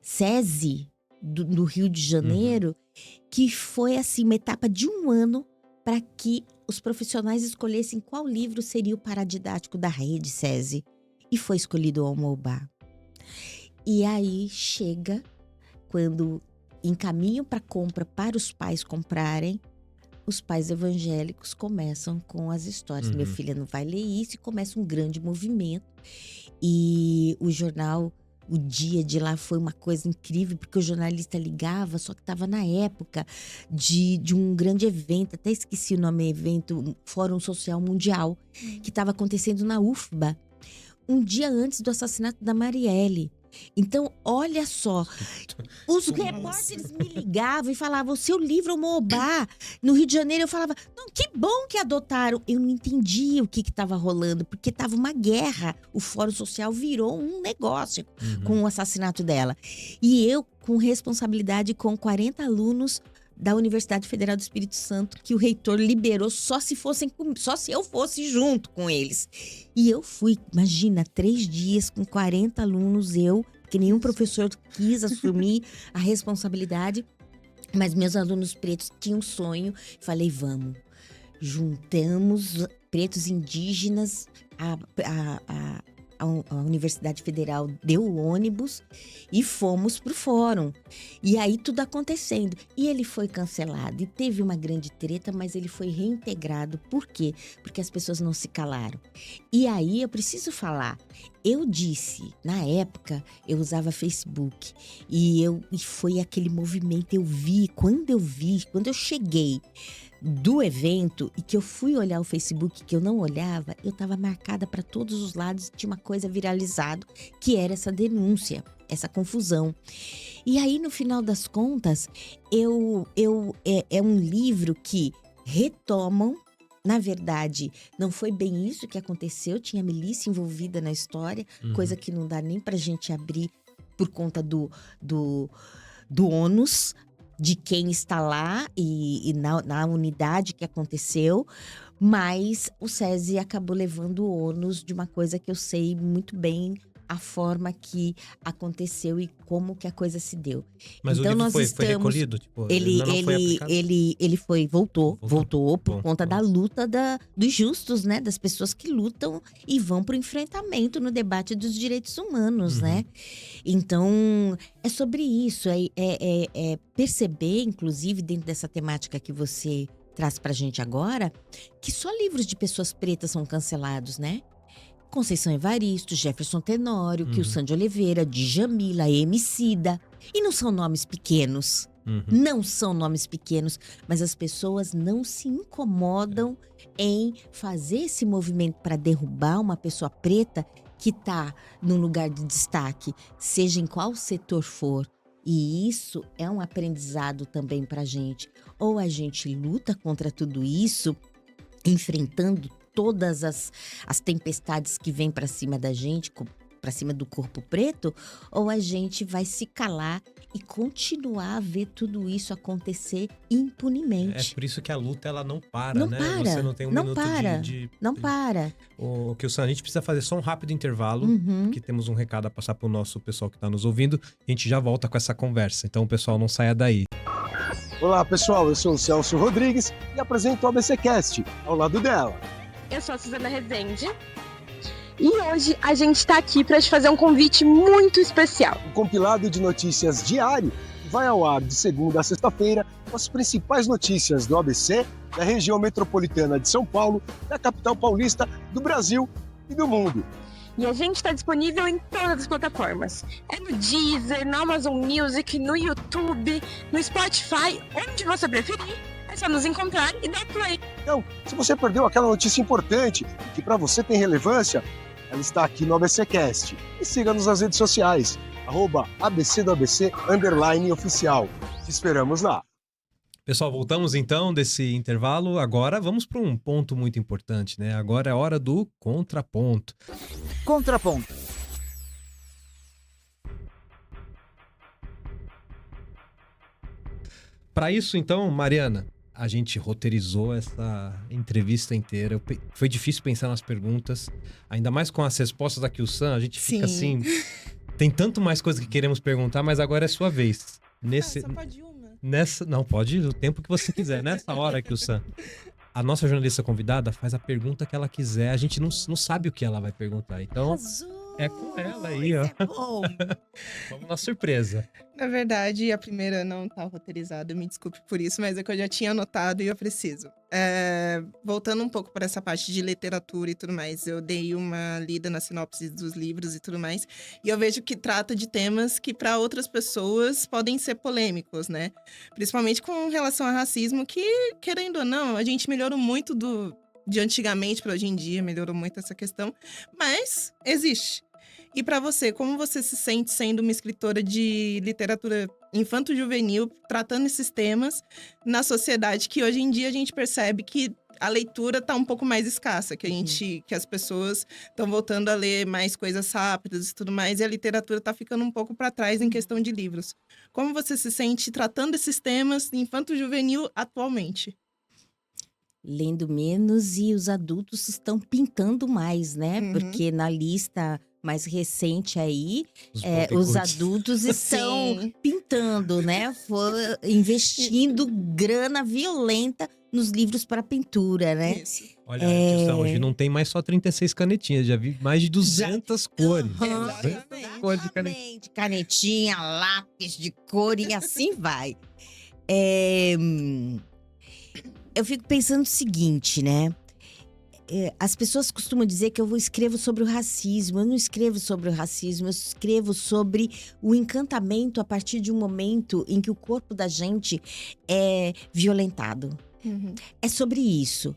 SESI do Rio de Janeiro, que foi assim uma etapa de 1 ano para que os profissionais escolhessem qual livro seria o paradidático da rede SESI. E foi escolhido o Omobá. E aí chega quando encaminham para compra para os pais comprarem, os pais evangélicos começam com as histórias. Meu filho não vai ler isso, e começa um grande movimento. E o jornal, o dia de lá foi uma coisa incrível, porque o jornalista ligava, só que estava na época de um grande evento, até esqueci o nome, evento, Fórum Social Mundial, que estava acontecendo na UFBA, um dia antes do assassinato da Marielle. Então, olha só, os repórteres me ligavam e falavam: o seu livro é uma obá. No Rio de Janeiro eu falava: não, que bom que adotaram. Eu não entendia o que estava rolando, porque estava uma guerra. O Fórum Social virou um negócio com o assassinato dela. E eu, com responsabilidade, com 40 alunos da Universidade Federal do Espírito Santo, que o reitor liberou só se eu fosse junto com eles. E eu fui, imagina, 3 dias com 40 alunos, que nenhum professor quis assumir a responsabilidade, mas meus alunos pretos tinham um sonho. Falei, vamos, juntamos pretos indígenas, a Universidade Federal deu o ônibus e fomos pro fórum. E aí tudo acontecendo. E ele foi cancelado. E teve uma grande treta, mas ele foi reintegrado. Por quê? Porque as pessoas não se calaram. E aí eu preciso falar. Eu disse, na época, eu usava Facebook. E foi aquele movimento. Quando eu cheguei do evento e que eu fui olhar o Facebook, que eu não olhava, eu estava marcada para todos os lados, tinha uma coisa viralizada, que era essa denúncia, essa confusão. E aí, no final das contas, é um livro que retomam. Na verdade, não foi bem isso que aconteceu, tinha milícia envolvida na história, coisa que não dá nem pra gente abrir por conta do ônus de quem está lá e na unidade que aconteceu, mas o SESI acabou levando o ônus de uma coisa que eu sei muito bem a forma que aconteceu e como que a coisa se deu. Mas então, o livro foi recolhido? Tipo, ele voltou por conta da luta dos justos, né? Das pessoas que lutam e vão pro enfrentamento no debate dos direitos humanos, né? Então, é sobre isso. É perceber, inclusive, dentro dessa temática que você traz pra gente agora, que só livros de pessoas pretas são cancelados, né? Conceição Evaristo, Jefferson Tenório, Kilson de Oliveira, Djamila, Emicida. E não são nomes pequenos. Não são nomes pequenos, mas as pessoas não se incomodam em fazer esse movimento para derrubar uma pessoa preta que está num lugar de destaque, seja em qual setor for. E isso é um aprendizado também para a gente. Ou a gente luta contra tudo isso, enfrentando todas as tempestades que vêm para cima da gente, para cima do corpo preto, ou a gente vai se calar e continuar a ver tudo isso acontecer impunemente. É por isso que a luta, ela não para, não né? Para, você não tem um não minuto para, de... Não para. O Kilson, a gente precisa fazer só um rápido intervalo, que temos um recado a passar pro nosso pessoal que tá nos ouvindo. A gente já volta com essa conversa, então o pessoal não saia daí. Olá, pessoal, eu sou o Celso Rodrigues e apresento o ABCcast, ao lado dela. Eu sou a Suzana Rezende e hoje a gente está aqui para te fazer um convite muito especial. Um compilado de notícias diário vai ao ar de segunda a sexta-feira com as principais notícias do ABC, da região metropolitana de São Paulo, da capital paulista, do Brasil e do mundo. E a gente está disponível em todas as plataformas. É no Deezer, no Amazon Music, no YouTube, no Spotify, onde você preferir. É só nos encontrar e dar play. Então, se você perdeu aquela notícia importante que para você tem relevância, ela está aqui no ABCcast. E siga-nos nas redes sociais, @ABCdoABC_oficial. Te esperamos lá. Pessoal, voltamos então desse intervalo. Agora vamos para um ponto muito importante, né? Agora é hora do contraponto. Contraponto. Para isso, então, Mariana, a gente roteirizou essa entrevista inteira. Foi difícil pensar nas perguntas, ainda mais com as respostas da Kilson. A gente fica assim... Tem tanto mais coisa que queremos perguntar, mas agora é sua vez. Só pode uma? Não, pode ir o tempo que você quiser. Nessa hora, Kilson, a nossa jornalista convidada faz a pergunta que ela quiser. A gente não sabe o que ela vai perguntar. Então, É com ela aí, ó. É bom. Vamos na surpresa. Na verdade, a primeira não tá roteirizada, me desculpe por isso, mas é que eu já tinha anotado e eu preciso. Voltando um pouco para essa parte de literatura e tudo mais, eu dei uma lida na sinopse dos livros e tudo mais, e eu vejo que trata de temas que para outras pessoas podem ser polêmicos, né? Principalmente com relação ao racismo, que, querendo ou não, a gente melhorou muito de antigamente para hoje em dia, melhorou muito essa questão, mas existe. E para você, como você se sente sendo uma escritora de literatura infanto-juvenil, tratando esses temas na sociedade que hoje em dia a gente percebe que a leitura tá um pouco mais escassa, que as pessoas estão voltando a ler mais coisas rápidas e tudo mais, e a literatura tá ficando um pouco para trás em questão de livros. Como você se sente tratando esses temas infanto-juvenil atualmente? Lendo menos e os adultos estão pintando mais, né? Porque na lista mais recente aí, os adultos estão pintando, né? Investindo grana violenta nos livros para pintura, né? Isso. Olha, Edson, hoje não tem mais só 36 canetinhas, já vi mais de 200 cores. Cores de Exatamente. Canetinha, lápis de cor e assim vai. Eu fico pensando o seguinte, né? As pessoas costumam dizer que eu escrevo sobre o racismo. Eu não escrevo sobre o racismo, eu escrevo sobre o encantamento a partir de um momento em que o corpo da gente é violentado. É sobre isso.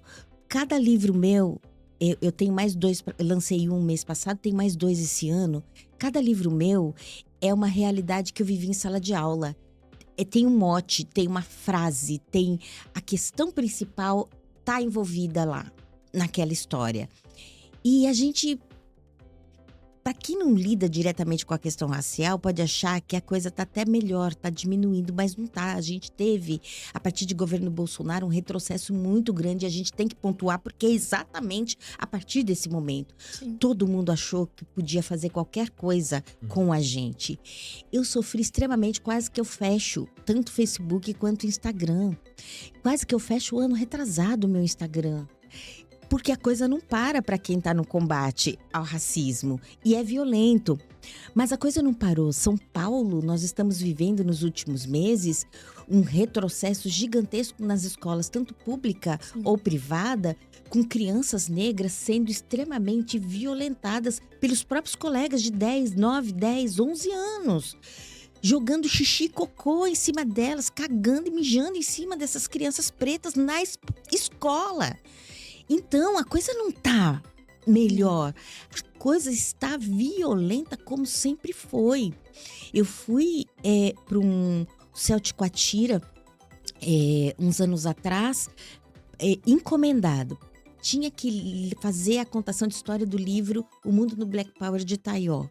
Cada livro meu, eu tenho mais 2, eu lancei um mês passado, tem mais 2 esse ano. Cada livro meu é uma realidade que eu vivi em sala de aula. Tem um mote, tem uma frase, tem a questão principal tá envolvida lá, naquela história. E a gente, para quem não lida diretamente com a questão racial, pode achar que a coisa tá até melhor, tá diminuindo, mas não tá. A gente teve, a partir de governo Bolsonaro, um retrocesso muito grande. A gente tem que pontuar, porque é exatamente a partir desse momento. Sim. Todo mundo achou que podia fazer qualquer coisa com a gente. Eu sofri extremamente, quase que eu fecho tanto Facebook quanto Instagram. Quase que eu fecho o ano retrasado o meu Instagram. Porque a coisa não para quem tá no combate ao racismo. E é violento. Mas a coisa não parou. São Paulo, nós estamos vivendo nos últimos meses um retrocesso gigantesco nas escolas, tanto pública ou privada, com crianças negras sendo extremamente violentadas pelos próprios colegas de 10, 9, 10, 11 anos. Jogando xixi e cocô em cima delas, cagando e mijando em cima dessas crianças pretas na escola. Então, a coisa não tá melhor. A coisa está violenta como sempre foi. Eu fui para um Celtic Quatira uns anos atrás, encomendado. Tinha que fazer a contação de história do livro O Mundo no Black Power de Taió.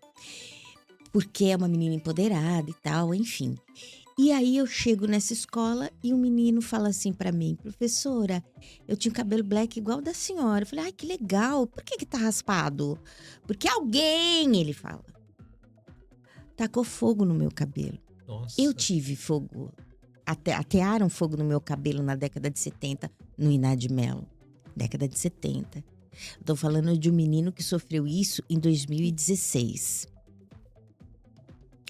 Porque é uma menina empoderada e tal, enfim. E aí eu chego nessa escola e um menino fala assim pra mim: professora, eu tinha um cabelo black igual da senhora. Eu falei: ai, que legal, por que tá raspado? Porque alguém, ele fala, tacou fogo no meu cabelo. Nossa. Eu tive fogo, atearam fogo no meu cabelo na década de 70, no Iná de Melo. Década de 70. Tô falando de um menino que sofreu isso em 2016.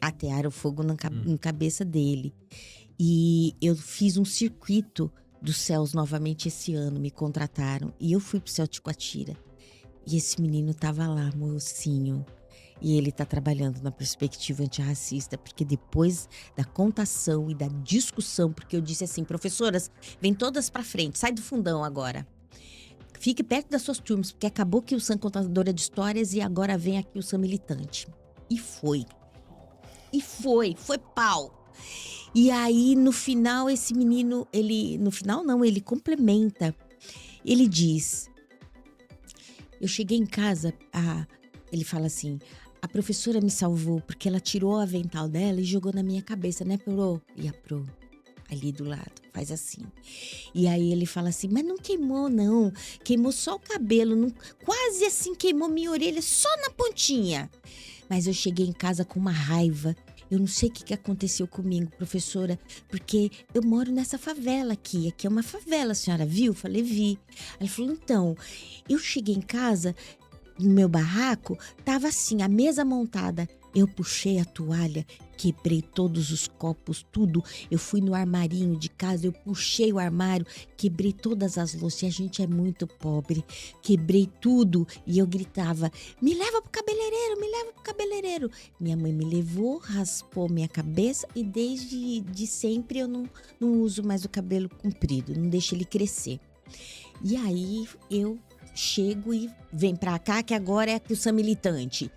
Atearam fogo na cabeça dele. E eu fiz um circuito dos céus novamente esse ano, me contrataram. E eu fui pro Celtic Quatira. E esse menino tava lá, mocinho. E ele tá trabalhando na perspectiva antirracista, porque depois da contação e da discussão, porque eu disse assim: professoras, vem todas pra frente, sai do fundão agora. Fique perto das suas turmas, porque acabou que o Sam contadora de histórias e agora vem aqui o Sam militante. E foi. E foi pau. E aí, no final, esse menino, ele complementa. Ele diz: eu cheguei em casa, ele fala assim: a professora me salvou porque ela tirou o avental dela e jogou na minha cabeça, né, Pro? E a Pro, ali do lado, faz assim. E aí ele fala assim: mas não queimou, não. Queimou só o cabelo, não, quase assim queimou minha orelha, só na pontinha. Mas eu cheguei em casa com uma raiva. Eu não sei o que aconteceu comigo, professora, porque eu moro nessa favela aqui. Aqui é uma favela, a senhora viu? Eu falei: vi. Ela falou: então, eu cheguei em casa, no meu barraco, tava assim, a mesa montada. Eu puxei a toalha, quebrei todos os copos, tudo. Eu fui no armarinho de casa, eu puxei o armário, quebrei todas as louças. E a gente é muito pobre. Quebrei tudo e eu gritava, me leva pro cabeleireiro, me leva pro cabeleireiro. Minha mãe me levou, raspou minha cabeça e desde sempre eu não uso mais o cabelo comprido, não deixo ele crescer. E aí eu chego e vem pra cá, que agora é que eu sou militante.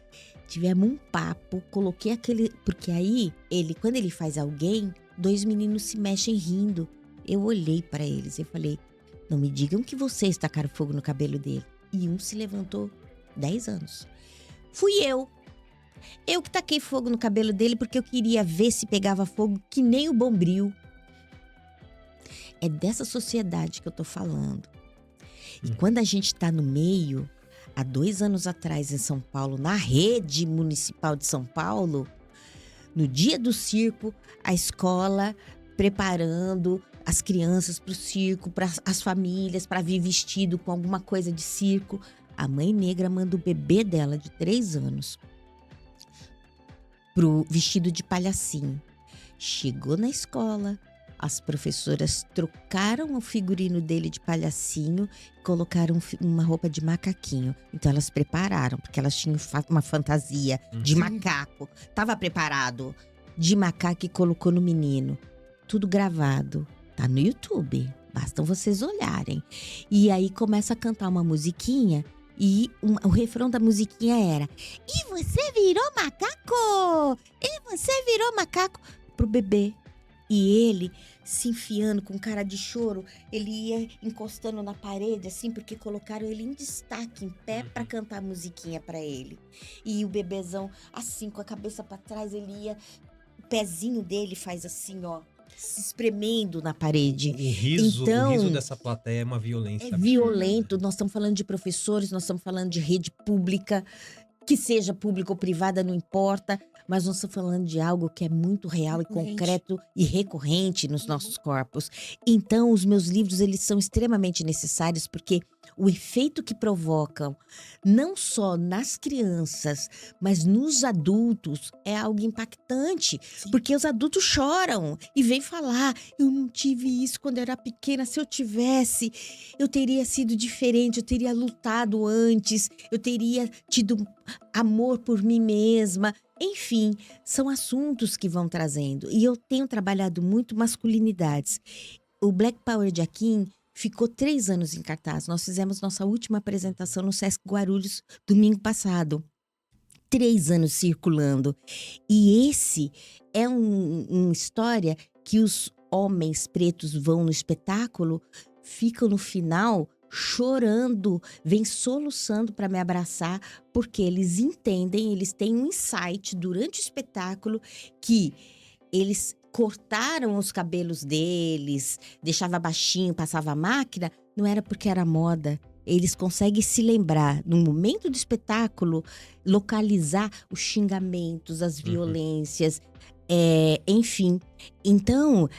Tivemos um papo, coloquei aquele... Porque aí, quando ele faz alguém, 2 meninos se mexem rindo. Eu olhei pra eles e falei, não me digam que vocês tacaram fogo no cabelo dele. E um se levantou 10 anos. Fui eu. Eu que taquei fogo no cabelo dele porque eu queria ver se pegava fogo que nem o Bombril. É dessa sociedade que eu tô falando. E quando a gente tá no meio... Há 2 anos atrás, em São Paulo, na rede municipal de São Paulo, no dia do circo, a escola preparando as crianças para o circo, para as famílias, para vir vestido com alguma coisa de circo. A mãe negra manda o bebê dela, de 3 anos, pro vestido de palhacinho. Chegou na escola, as professoras trocaram o figurino dele de palhacinho e colocaram uma roupa de macaquinho. Então elas prepararam, porque elas tinham uma fantasia de macaco. Tava preparado de macaco e colocou no menino. Tudo gravado. Tá no YouTube. Bastam vocês olharem. E aí começa a cantar uma musiquinha e o refrão da musiquinha era: e você virou macaco! E você virou macaco! Pro bebê. E ele, se enfiando com cara de choro, ele ia encostando na parede, assim, porque colocaram ele em destaque, em pé, pra cantar a musiquinha pra ele. E o bebezão, assim, com a cabeça pra trás, ele ia... O pezinho dele faz assim, ó, se espremendo na parede. O riso dessa plateia é uma violência. É violento. Nós estamos falando de professores, nós estamos falando de rede pública, que seja pública ou privada, não importa. Mas nós estamos falando de algo que é muito real e concreto e recorrente nos nossos corpos. Então, os meus livros, eles são extremamente necessários porque o efeito que provocam, não só nas crianças, mas nos adultos, é algo impactante. Sim. Porque os adultos choram e vêm falar, eu não tive isso quando eu era pequena, se eu tivesse, eu teria sido diferente, eu teria lutado antes, eu teria tido amor por mim mesma. Enfim, são assuntos que vão trazendo. E eu tenho trabalhado muito masculinidades. O Black Power de Aquim ficou 3 anos em cartaz. Nós fizemos nossa última apresentação no Sesc Guarulhos domingo passado. 3 anos circulando. E esse é uma história que os homens pretos vão no espetáculo, ficam no final chorando, vem soluçando para me abraçar, porque eles entendem, eles têm um insight durante o espetáculo que eles cortaram os cabelos deles, deixava baixinho, passava a máquina, não era porque era moda. Eles conseguem se lembrar, no momento do espetáculo, localizar os xingamentos, as violências, enfim. Então,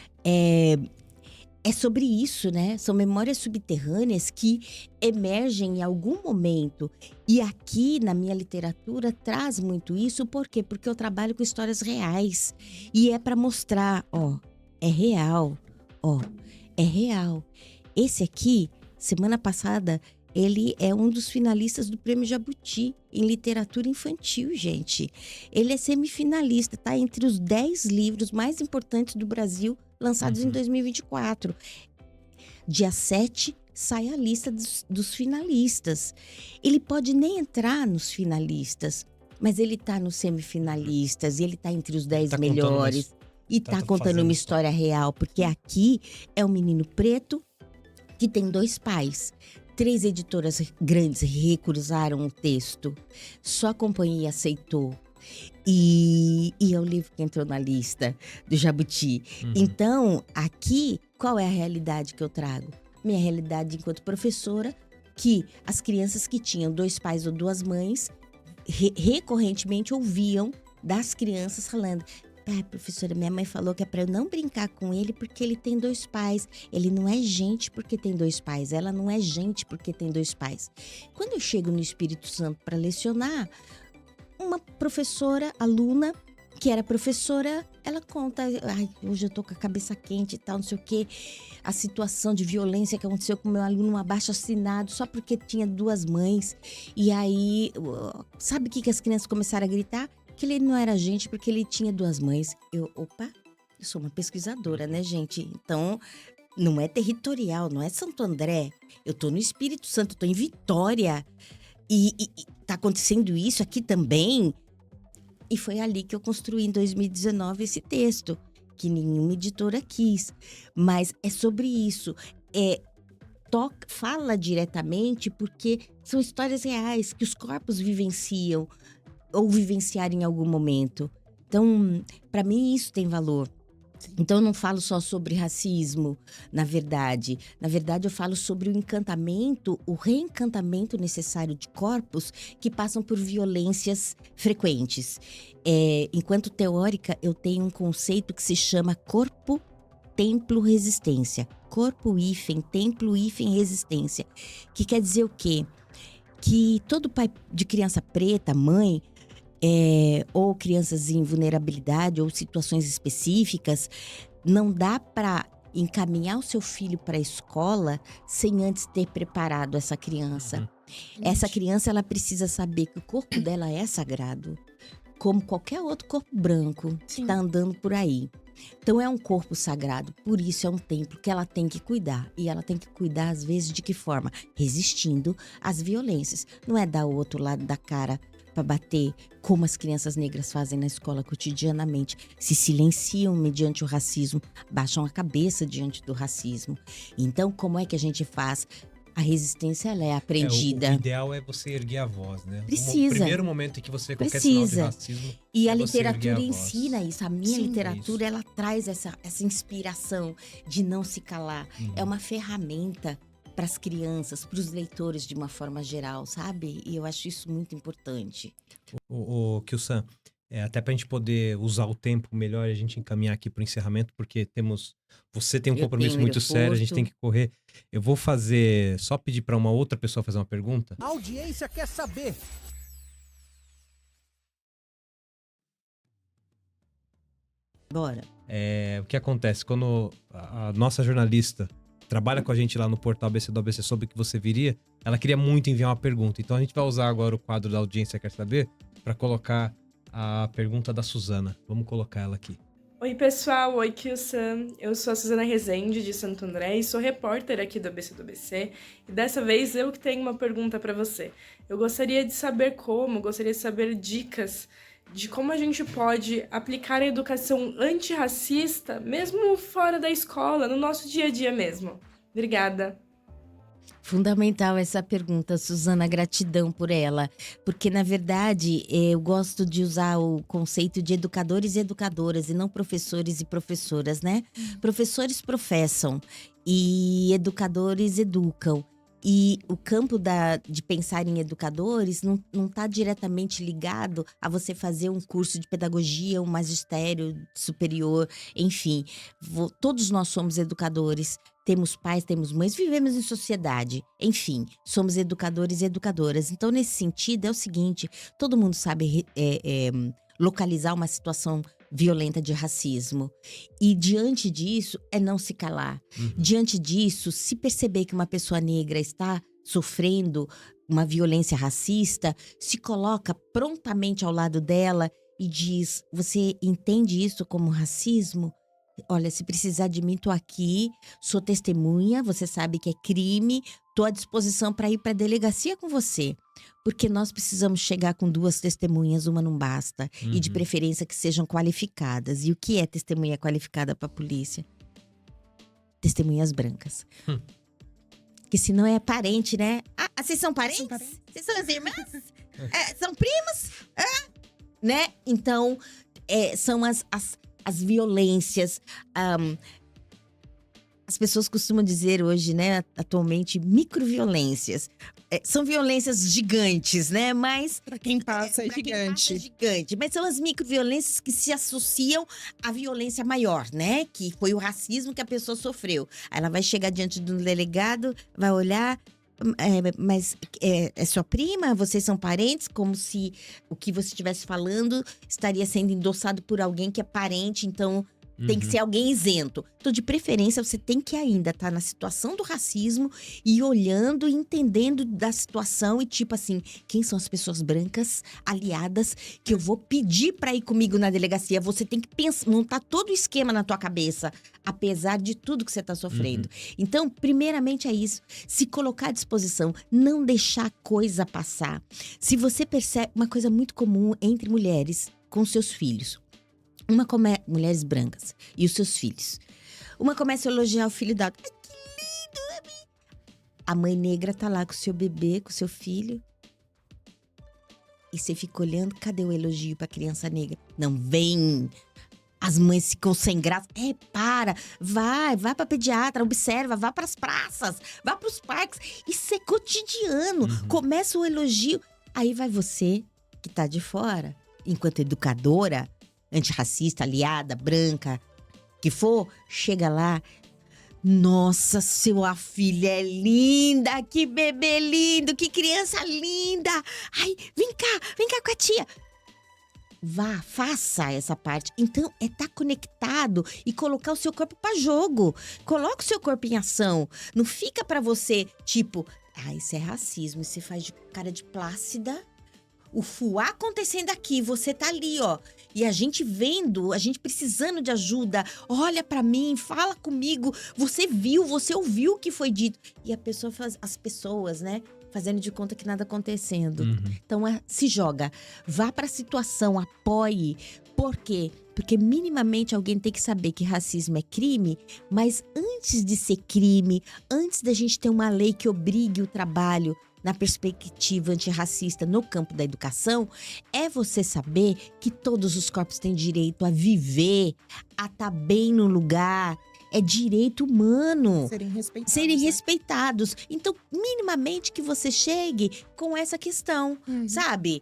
é sobre isso, né? São memórias subterrâneas que emergem em algum momento. E aqui, na minha literatura, traz muito isso. Por quê? Porque eu trabalho com histórias reais. E é para mostrar, é real. É real. Esse aqui, semana passada, ele é um dos finalistas do Prêmio Jabuti em literatura infantil, gente. Ele é semifinalista, tá? Entre os 10 livros mais importantes do Brasil, lançados em 2024. Dia 7, sai a lista dos finalistas. Ele pode nem entrar nos finalistas, mas ele tá nos semifinalistas, e ele tá entre os 10 melhores. E tá contando uma história real, porque aqui é um menino preto que tem 2 pais. 3 editoras grandes recusaram o texto. Só a companhia aceitou. E é o livro que entrou na lista do Jabuti. Então, aqui, qual é a realidade que eu trago? Minha realidade enquanto professora, que as crianças que tinham 2 pais ou 2 mães, recorrentemente ouviam das crianças falando: Ah, professora, minha mãe falou que é pra eu não brincar com ele porque ele tem 2 pais. Ele não é gente porque tem 2 pais. Ela não é gente porque tem 2 pais. Quando eu chego no Espírito Santo para lecionar, uma professora, aluna, que era professora, ela conta, ai, hoje eu tô com a cabeça quente e tal, não sei o quê, a situação de violência que aconteceu com meu aluno, um abaixo-assinado, só porque tinha 2 mães. E aí, sabe o que as crianças começaram a gritar? Que ele não era gente porque ele tinha 2 mães. Eu sou uma pesquisadora, né, gente? Então, não é territorial, não é Santo André. Eu tô no Espírito Santo, tô em Vitória. E tá acontecendo isso aqui também. E foi ali que eu construí em 2019 esse texto, que nenhuma editora quis. Mas é sobre isso. Fala diretamente porque são histórias reais que os corpos vivenciam ou vivenciaram em algum momento. Então, para mim, isso tem valor. Então, eu não falo só sobre racismo, na verdade. Na verdade, eu falo sobre o encantamento, o reencantamento necessário de corpos que passam por violências frequentes. Enquanto teórica, eu tenho um conceito que se chama corpo, templo, resistência. Corpo, templo, resistência. Que quer dizer o quê? Que todo pai de criança preta, mãe, ou crianças em vulnerabilidade ou situações específicas, não dá para encaminhar o seu filho para a escola sem antes ter preparado essa criança. Essa criança, ela precisa saber que o corpo dela é sagrado, como qualquer outro corpo branco que está andando por aí. Então é um corpo sagrado, por isso é um templo que ela tem que cuidar. E ela tem que cuidar, às vezes, de que forma? Resistindo às violências. Não é dar o outro lado da cara para bater, como as crianças negras fazem na escola cotidianamente. Se silenciam mediante o racismo, baixam a cabeça diante do racismo. Então, como é que a gente faz? A resistência, ela é aprendida. O ideal é você erguer a voz, né? Precisa. O primeiro momento em que você qualquer sinal de racismo. E a literatura ensina isso. A minha literatura, isso. ela traz essa inspiração de não se calar. É uma ferramenta para as crianças, para os leitores de uma forma geral, sabe? E eu acho isso muito importante. O Kyu-san, até para a gente poder usar o tempo melhor, a gente encaminhar aqui para o encerramento, porque você tem um compromisso muito sério, a gente tem que correr. Eu vou só pedir para uma outra pessoa fazer uma pergunta. A audiência quer saber. Bora. O que acontece? Quando a nossa jornalista trabalha com a gente lá no portal ABC do ABC, soube que você viria, ela queria muito enviar uma pergunta. Então a gente vai usar agora o quadro da audiência quer saber para colocar a pergunta da Suzana. Vamos colocar ela aqui. Oi, pessoal. Oi, Kyu-san. Eu sou a Suzana Rezende, de Santo André, e sou repórter aqui do ABC do ABC. E dessa vez eu que tenho uma pergunta para você. Eu gostaria de saber dicas de como a gente pode aplicar a educação antirracista, mesmo fora da escola, no nosso dia a dia mesmo. Obrigada. Fundamental essa pergunta, Suzana, gratidão por ela. Porque, na verdade, eu gosto de usar o conceito de educadores e educadoras, e não professores e professoras, né? Professores professam e educadores educam. E o campo de pensar em educadores não está diretamente ligado a você fazer um curso de pedagogia, um magistério superior, enfim. Todos nós somos educadores, temos pais, temos mães, vivemos em sociedade. Enfim, somos educadores e educadoras. Então, nesse sentido, é o seguinte, todo mundo sabe localizar uma situação violenta de racismo. E diante disso, é não se calar. Diante disso, se perceber que uma pessoa negra está sofrendo uma violência racista, se coloca prontamente ao lado dela e diz, você entende isso como racismo? Olha, se precisar de mim, tô aqui, sou testemunha, você sabe que é crime, tô à disposição para ir para a delegacia com você. Porque nós precisamos chegar com 2 testemunhas, uma não basta. E de preferência que sejam qualificadas. E o que é testemunha qualificada para a polícia? Testemunhas brancas. Que se não é parente, né? Ah, vocês são parentes? Vocês são as irmãs? São primos? Né? Então, são as violências, as pessoas costumam dizer hoje, né, atualmente, microviolências. são violências gigantes, né? Mas Pra quem passa é gigante. Gigante. Mas são as microviolências que se associam à violência maior, né? Que foi o racismo que a pessoa sofreu. Aí ela vai chegar diante do delegado, vai olhar. Mas é sua prima? Vocês são parentes? Como se o que você estivesse falando estaria sendo endossado por alguém que é parente, então tem que ser alguém isento. Então, de preferência, você tem que ainda estar na situação do racismo e olhando e entendendo da situação e tipo assim, quem são as pessoas brancas aliadas que eu vou pedir para ir comigo na delegacia? Você tem que montar todo o esquema na tua cabeça, apesar de tudo que você tá sofrendo. Então, primeiramente é isso, se colocar à disposição, não deixar a coisa passar. Se você percebe uma coisa muito comum entre mulheres com seus filhos, mulheres brancas e os seus filhos. Uma começa a elogiar o filho dela. Ai, que lindo! A mãe negra tá lá com o seu bebê, com o seu filho. E você fica olhando, cadê o elogio pra criança negra? Não vem! As mães ficam sem graça. Vai pra pediatra, observa, vá pras praças, vá pros parques. Isso é cotidiano. Começa o elogio. Aí vai você, que tá de fora, enquanto educadora, antirracista, aliada, branca, que for, chega lá. Nossa, sua filha é linda, que bebê lindo, que criança linda. Ai, vem cá com a tia. Vá, faça essa parte. Então, é estar conectado e colocar o seu corpo pra jogo. Coloca o seu corpo em ação. Não fica pra você, tipo, isso é racismo. E você faz de cara de plácida. O fuá acontecendo aqui, você tá ali, ó. E a gente vendo, a gente precisando de ajuda. Olha pra mim, fala comigo. Você viu, você ouviu o que foi dito. E as pessoas, né? Fazendo de conta que nada acontecendo. Então, se joga. Vá pra situação, apoie. Por quê? Porque minimamente alguém tem que saber que racismo é crime, mas antes de ser crime, antes da gente ter uma lei que obrigue o trabalho na perspectiva antirracista no campo da educação, é você saber que todos os corpos têm direito a viver, a estar bem no lugar. É direito humano. Serem respeitados. Então, minimamente que você chegue com essa questão, sabe?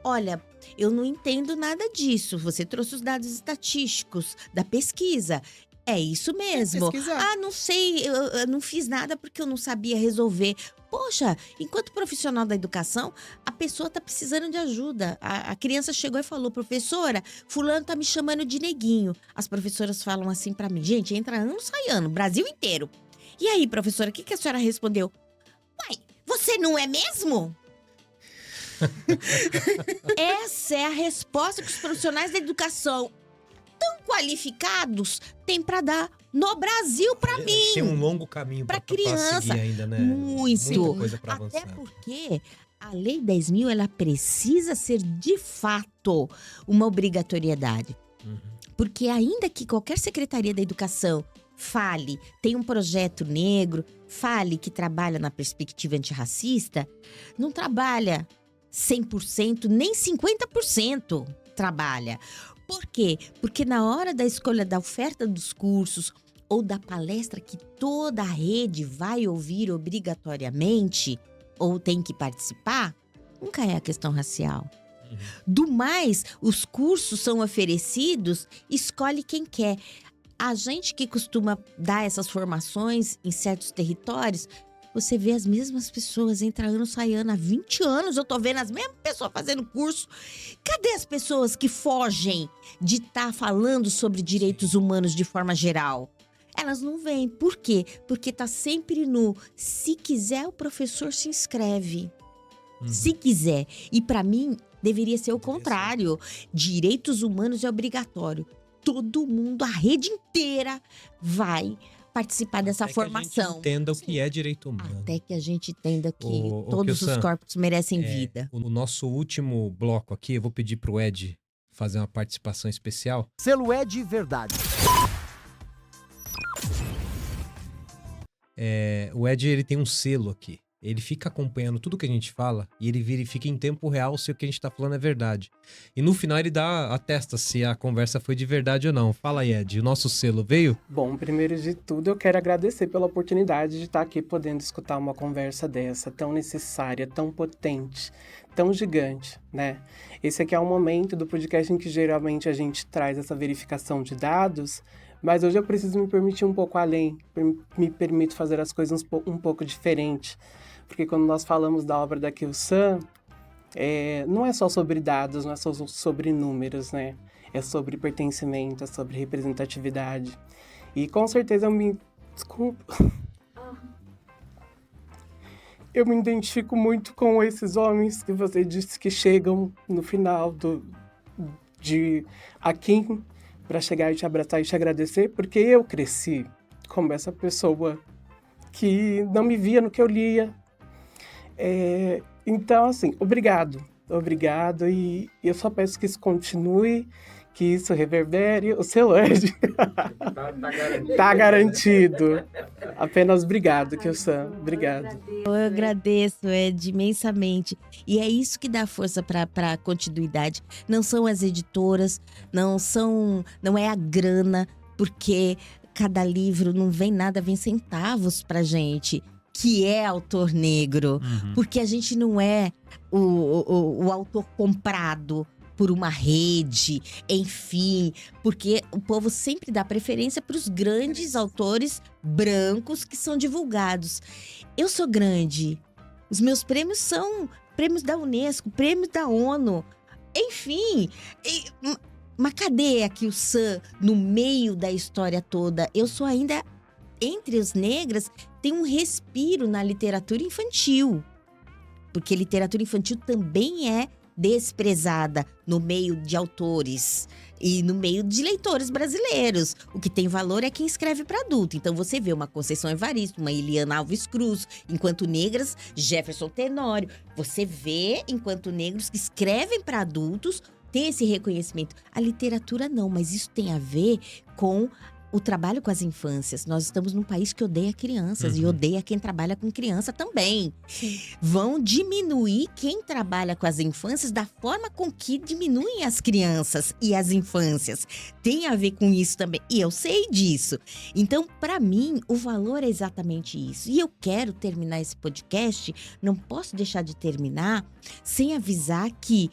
Olha, eu não entendo nada disso. Você trouxe os dados estatísticos da pesquisa. É isso mesmo. Não sei, eu não fiz nada porque eu não sabia resolver. Poxa, enquanto profissional da educação, a pessoa tá precisando de ajuda. A criança chegou e falou, professora, fulano tá me chamando de neguinho. As professoras falam assim pra mim, gente, entra ano, sai ano, Brasil inteiro. E aí, professora, o que a senhora respondeu? Uai, você não é mesmo? Essa é a resposta que os profissionais da educação tão qualificados têm para dar no Brasil para mim. Tem um longo caminho para criança seguir ainda, né? Muita coisa para avançar. Até porque a Lei 10.000, ela precisa ser de fato uma obrigatoriedade. Porque ainda que qualquer secretaria da educação fale, tem um projeto negro, fale que trabalha na perspectiva antirracista, não trabalha 100%, nem 50% trabalha. Por quê? Porque na hora da escolha da oferta dos cursos ou da palestra que toda a rede vai ouvir obrigatoriamente ou tem que participar, nunca é a questão racial. Do mais, os cursos são oferecidos, escolhe quem quer. A gente que costuma dar essas formações em certos territórios, você vê as mesmas pessoas, entra ano, sai ano. Há 20 anos eu tô vendo as mesmas pessoas fazendo curso. Cadê as pessoas que fogem de estar falando sobre direitos humanos de forma geral? Elas não vêm. Por quê? Porque tá sempre no se quiser o professor se inscreve. Se quiser. E para mim, deveria ser o contrário. Direitos humanos é obrigatório. Todo mundo, a rede inteira vai participar dessa formação. Que a gente entenda o que é direito humano. Até que a gente entenda que todos os corpos merecem vida. O nosso último bloco aqui, eu vou pedir pro Ed fazer uma participação especial. Selo Ed Verdade. O Ed, ele tem um selo aqui. ele fica acompanhando tudo que a gente fala e ele verifica em tempo real se o que a gente tá falando é verdade. E no final ele atesta se a conversa foi de verdade ou não. Fala aí, Ed, o nosso selo veio? Bom, primeiro de tudo, eu quero agradecer pela oportunidade de estar aqui podendo escutar uma conversa dessa, tão necessária, tão potente, tão gigante, né? Esse aqui é um momento do podcast em que geralmente a gente traz essa verificação de dados, mas hoje eu preciso me permitir um pouco além, me permito fazer as coisas um pouco diferente. Porque quando nós falamos da obra da Kil-san, não é só sobre dados, não é só sobre números, né? É sobre pertencimento, é sobre representatividade. E com certeza Desculpa. Eu me identifico muito com esses homens que você disse que chegam no final de Akin para chegar e te abraçar e te agradecer, porque eu cresci como essa pessoa que não me via no que eu lia. Então, assim, obrigado, e eu só peço que isso continue, que isso reverbere. O selo Ed tá garantido. Apenas obrigado, Kil-san. Obrigado. Eu agradeço, Ed, imensamente. E é isso que dá força para a continuidade. Não são as editoras, não é a grana, porque cada livro não vem nada, vem centavos pra gente, que é autor negro. Porque a gente não é o autor comprado por uma rede, enfim, porque o povo sempre dá preferência para os grandes autores brancos que são divulgados. Eu sou grande, os meus prêmios são prêmios da Unesco, prêmios da ONU, enfim. Mas cadê aqui o Sam no meio da história toda? Eu sou ainda, entre as negras, tem um respiro na literatura infantil, porque literatura infantil também é desprezada no meio de autores e no meio de leitores brasileiros. O que tem valor é quem escreve para adulto. Então você vê uma Conceição Evaristo, uma Eliana Alves Cruz, enquanto negras, Jefferson Tenório. Você vê, enquanto negros que escrevem para adultos, tem esse reconhecimento. A literatura não, mas isso tem a ver com o trabalho com as infâncias. Nós estamos num país que odeia crianças e odeia quem trabalha com criança também. Sim. Vão diminuir quem trabalha com as infâncias da forma com que diminuem as crianças e as infâncias. Tem a ver com isso também. E eu sei disso. Então, para mim, o valor é exatamente isso. E eu quero terminar esse podcast, não posso deixar de terminar sem avisar que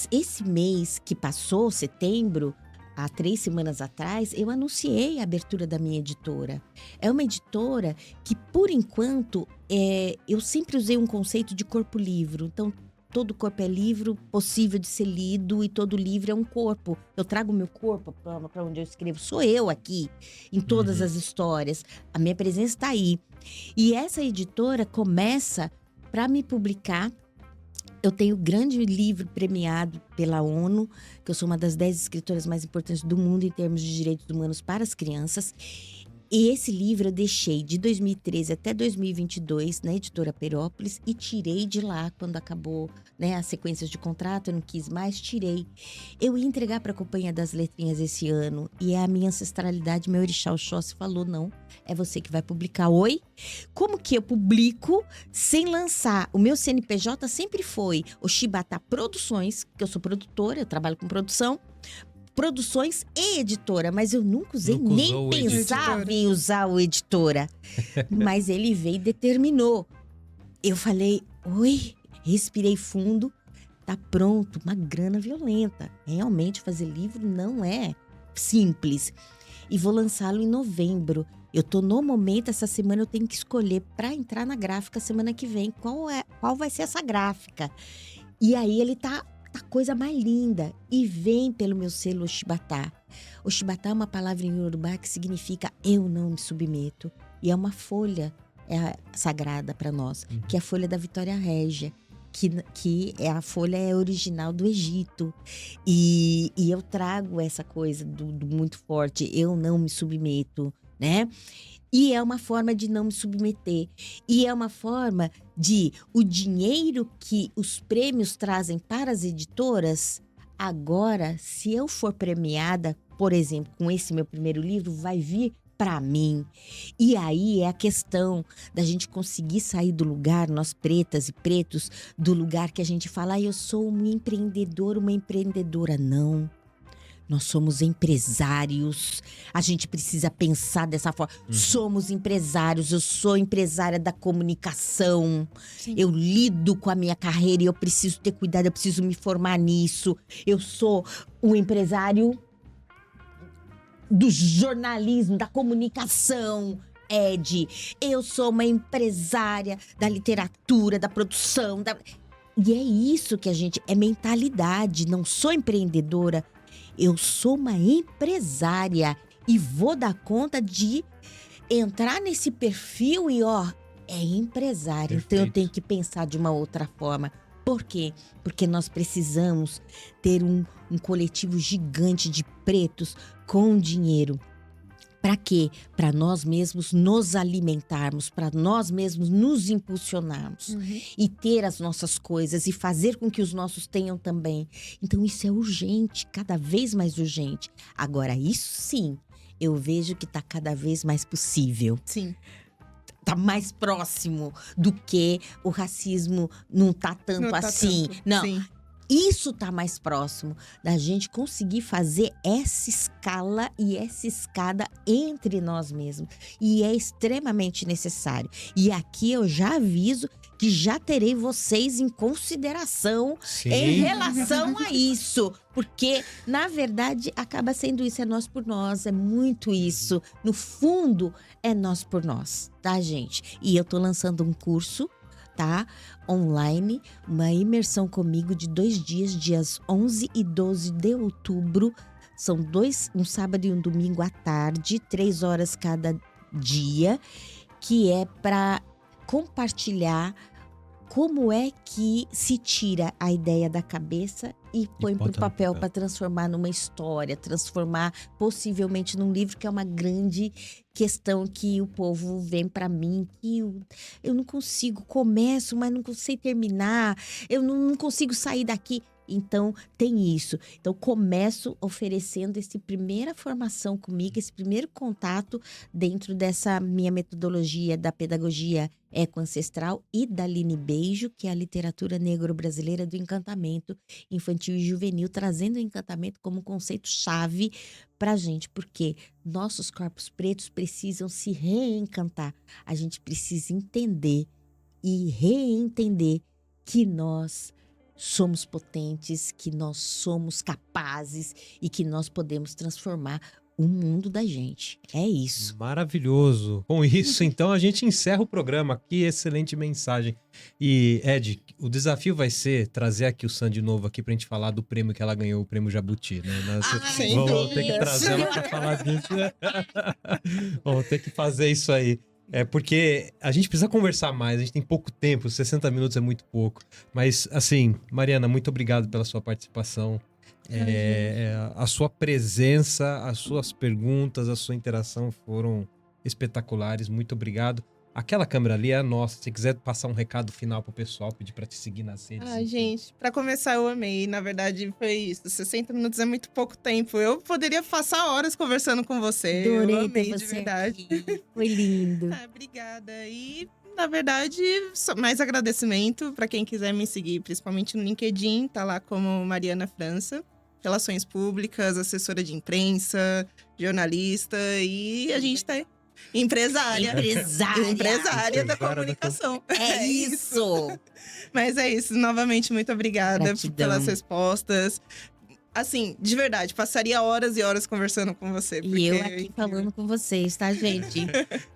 esse mês que passou, setembro, há 3 semanas atrás, eu anunciei a abertura da minha editora. É uma editora que, por enquanto, eu sempre usei um conceito de corpo-livro. Então, todo corpo é livro, possível de ser lido, e todo livro é um corpo. Eu trago o meu corpo para onde eu escrevo. Sou eu aqui, em todas as histórias. A minha presença está aí. E essa editora começa para me publicar. Eu tenho grande livro premiado pela ONU, que eu sou uma das 10 escritoras mais importantes do mundo em termos de direitos humanos para as crianças. E esse livro eu deixei de 2013 até 2022 na editora Perópolis e tirei de lá quando acabou, né, as sequências de contrato, eu não quis mais, tirei. Eu ia entregar para a Companhia das Letrinhas esse ano e a minha ancestralidade, meu orixá Oxóssi, falou: não, é você que vai publicar. Oi? Como que eu publico sem lançar? O meu CNPJ sempre foi Oxibata Produções, que eu sou produtora, eu trabalho com produções e editora, mas eu nunca usei, nem pensava em usar o editora. Mas ele veio e determinou. Eu falei: oi, respirei fundo, tá pronto, uma grana violenta. Realmente fazer livro não é simples. E vou lançá-lo em novembro. Eu tô no momento, essa semana eu tenho que escolher para entrar na gráfica semana que vem qual vai ser essa gráfica. E aí ele tá a coisa mais linda, e vem pelo meu selo Oxibata. Oxibata é uma palavra em Yorubá que significa eu não me submeto, e é uma folha sagrada para nós, que é a folha da Vitória Régia, que a folha é original do Egito, e eu trago essa coisa do muito forte, eu não me submeto, né? E é uma forma de não me submeter. E é uma forma de o dinheiro que os prêmios trazem para as editoras, agora, se eu for premiada, por exemplo, com esse meu primeiro livro, vai vir para mim. E aí é a questão da gente conseguir sair do lugar, nós pretas e pretos, do lugar que a gente fala, eu sou um empreendedor, uma empreendedora. Não. Nós somos empresários, a gente precisa pensar dessa forma. Somos empresários, eu sou empresária da comunicação. Sim. Eu lido com a minha carreira e eu preciso ter cuidado, eu preciso me formar nisso. Eu sou um empresário do jornalismo, da comunicação. Eu sou uma empresária da literatura, da produção. E é isso que a gente... É mentalidade, não sou empreendedora. Eu sou uma empresária e vou dar conta de entrar nesse perfil e, é empresária. Perfeito. Então eu tenho que pensar de uma outra forma. Por quê? Porque nós precisamos ter um coletivo gigante de pretos com dinheiro. Para quê? Para nós mesmos nos alimentarmos, para nós mesmos nos impulsionarmos e ter as nossas coisas e fazer com que os nossos tenham também. Então isso é urgente, cada vez mais urgente. Agora, isso sim, eu vejo que está cada vez mais possível. Sim. Tá mais próximo do que o racismo não tá tanto assim. Não. Sim. Isso tá mais próximo da gente conseguir fazer essa escala e essa escada entre nós mesmos. E é extremamente necessário. E aqui eu já aviso que já terei vocês em consideração em relação a isso. Porque, na verdade, acaba sendo isso, é nós por nós, é muito isso. No fundo, é nós por nós, tá, gente? E eu tô lançando um curso, tá? Online, uma imersão comigo de 2 dias, dias 11 e 12 de outubro. São um sábado e um domingo à tarde, 3 horas cada dia, que é para compartilhar como é que se tira a ideia da cabeça e põe para o papel para transformar numa história, transformar possivelmente num livro, que é uma grande questão que o povo vem para mim, que eu não consigo, começo, mas não consigo terminar, eu não consigo sair daqui. Então, tem isso. Então, começo oferecendo essa primeira formação comigo, esse primeiro contato dentro dessa minha metodologia da pedagogia ecoancestral e da Aline Beijo, que é a literatura negro-brasileira do encantamento infantil e juvenil, trazendo o encantamento como conceito-chave pra gente, porque nossos corpos pretos precisam se reencantar. A gente precisa entender e reentender que nós somos potentes, que nós somos capazes e que nós podemos transformar o mundo da gente. É isso. Maravilhoso. Com isso, então, a gente encerra o programa. Que excelente mensagem. E, Ed, o desafio vai ser trazer aqui o Sam de novo aqui pra gente falar do prêmio que ela ganhou, o prêmio Jabuti, né? Vamos ter que trazer ela pra falar disso. Vamos ter que fazer isso aí. Porque a gente precisa conversar mais, a gente tem pouco tempo, 60 minutos é muito pouco. Mas, assim, Mariana, muito obrigado pela sua participação. A sua presença, as suas perguntas, a sua interação foram espetaculares. Muito obrigado. Aquela câmera ali é a nossa. Se quiser passar um recado final pro pessoal, pedir pra te seguir nas redes. Gente, pra começar, eu amei. Na verdade, foi isso. 60 minutos é muito pouco tempo. Eu poderia passar horas conversando com você. Adorei, eu amei, ter de você verdade. Aqui. Foi lindo. Obrigada. E, na verdade, mais agradecimento pra quem quiser me seguir, principalmente no LinkedIn. Tá lá como Mariana França. Relações públicas, assessora de imprensa, jornalista. E a gente tá... Empresária da comunicação. É isso! Mas é isso. Novamente, muito obrigada pelas respostas. Assim, de verdade, passaria horas e horas conversando com você. E eu aqui falando com vocês, tá, gente?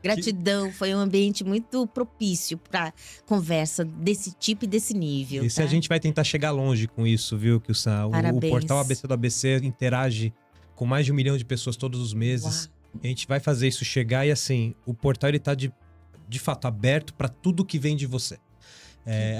Gratidão, foi um ambiente muito propício pra conversa desse tipo e desse nível. E se a gente vai tentar chegar longe com isso, viu, Kilsan? O portal ABC do ABC interage com mais de 1 milhão de pessoas todos os meses. Uau. A gente vai fazer isso chegar e, assim, o portal ele tá de fato aberto para tudo que vem de você.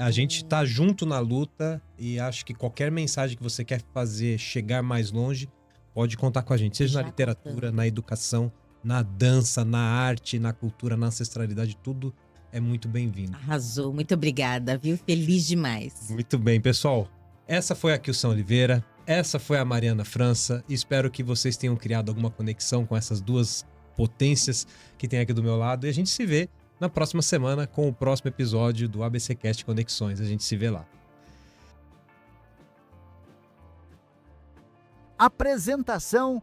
A gente tá junto na luta e acho que qualquer mensagem que você quer fazer chegar mais longe, pode contar com a gente. Seja na literatura, na educação, na dança, na arte, na cultura, na ancestralidade, tudo é muito bem-vindo. Arrasou, muito obrigada, viu? Feliz demais. Muito bem, pessoal. Essa foi a Kilsan Oliveira. Essa foi a Mariana França. Espero que vocês tenham criado alguma conexão com essas duas potências que tem aqui do meu lado. E a gente se vê na próxima semana com o próximo episódio do ABCcast Conexões. A gente se vê lá. Apresentação: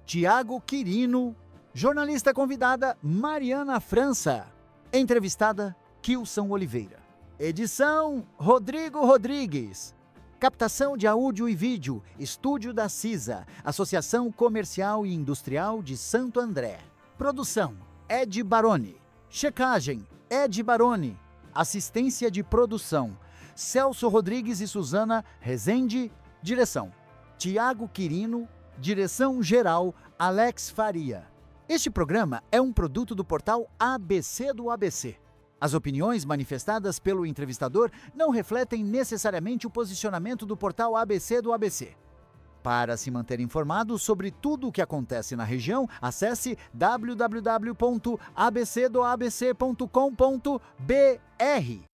Tiago Quirino. Jornalista convidada: Mariana França. Entrevistada: Kilson Oliveira. Edição: Rodrigo Rodrigues. Captação de áudio e vídeo: Estúdio da CISA, Associação Comercial e Industrial de Santo André. Produção: Ed Baroni. Checagem: Ed Baroni. Assistência de produção: Celso Rodrigues e Suzana Rezende. Direção: Tiago Quirino. Direção geral: Alex Faria. Este programa é um produto do portal ABC do ABC. As opiniões manifestadas pelo entrevistador não refletem necessariamente o posicionamento do portal ABC do ABC. Para se manter informado sobre tudo o que acontece na região, acesse www.abcdoabc.com.br.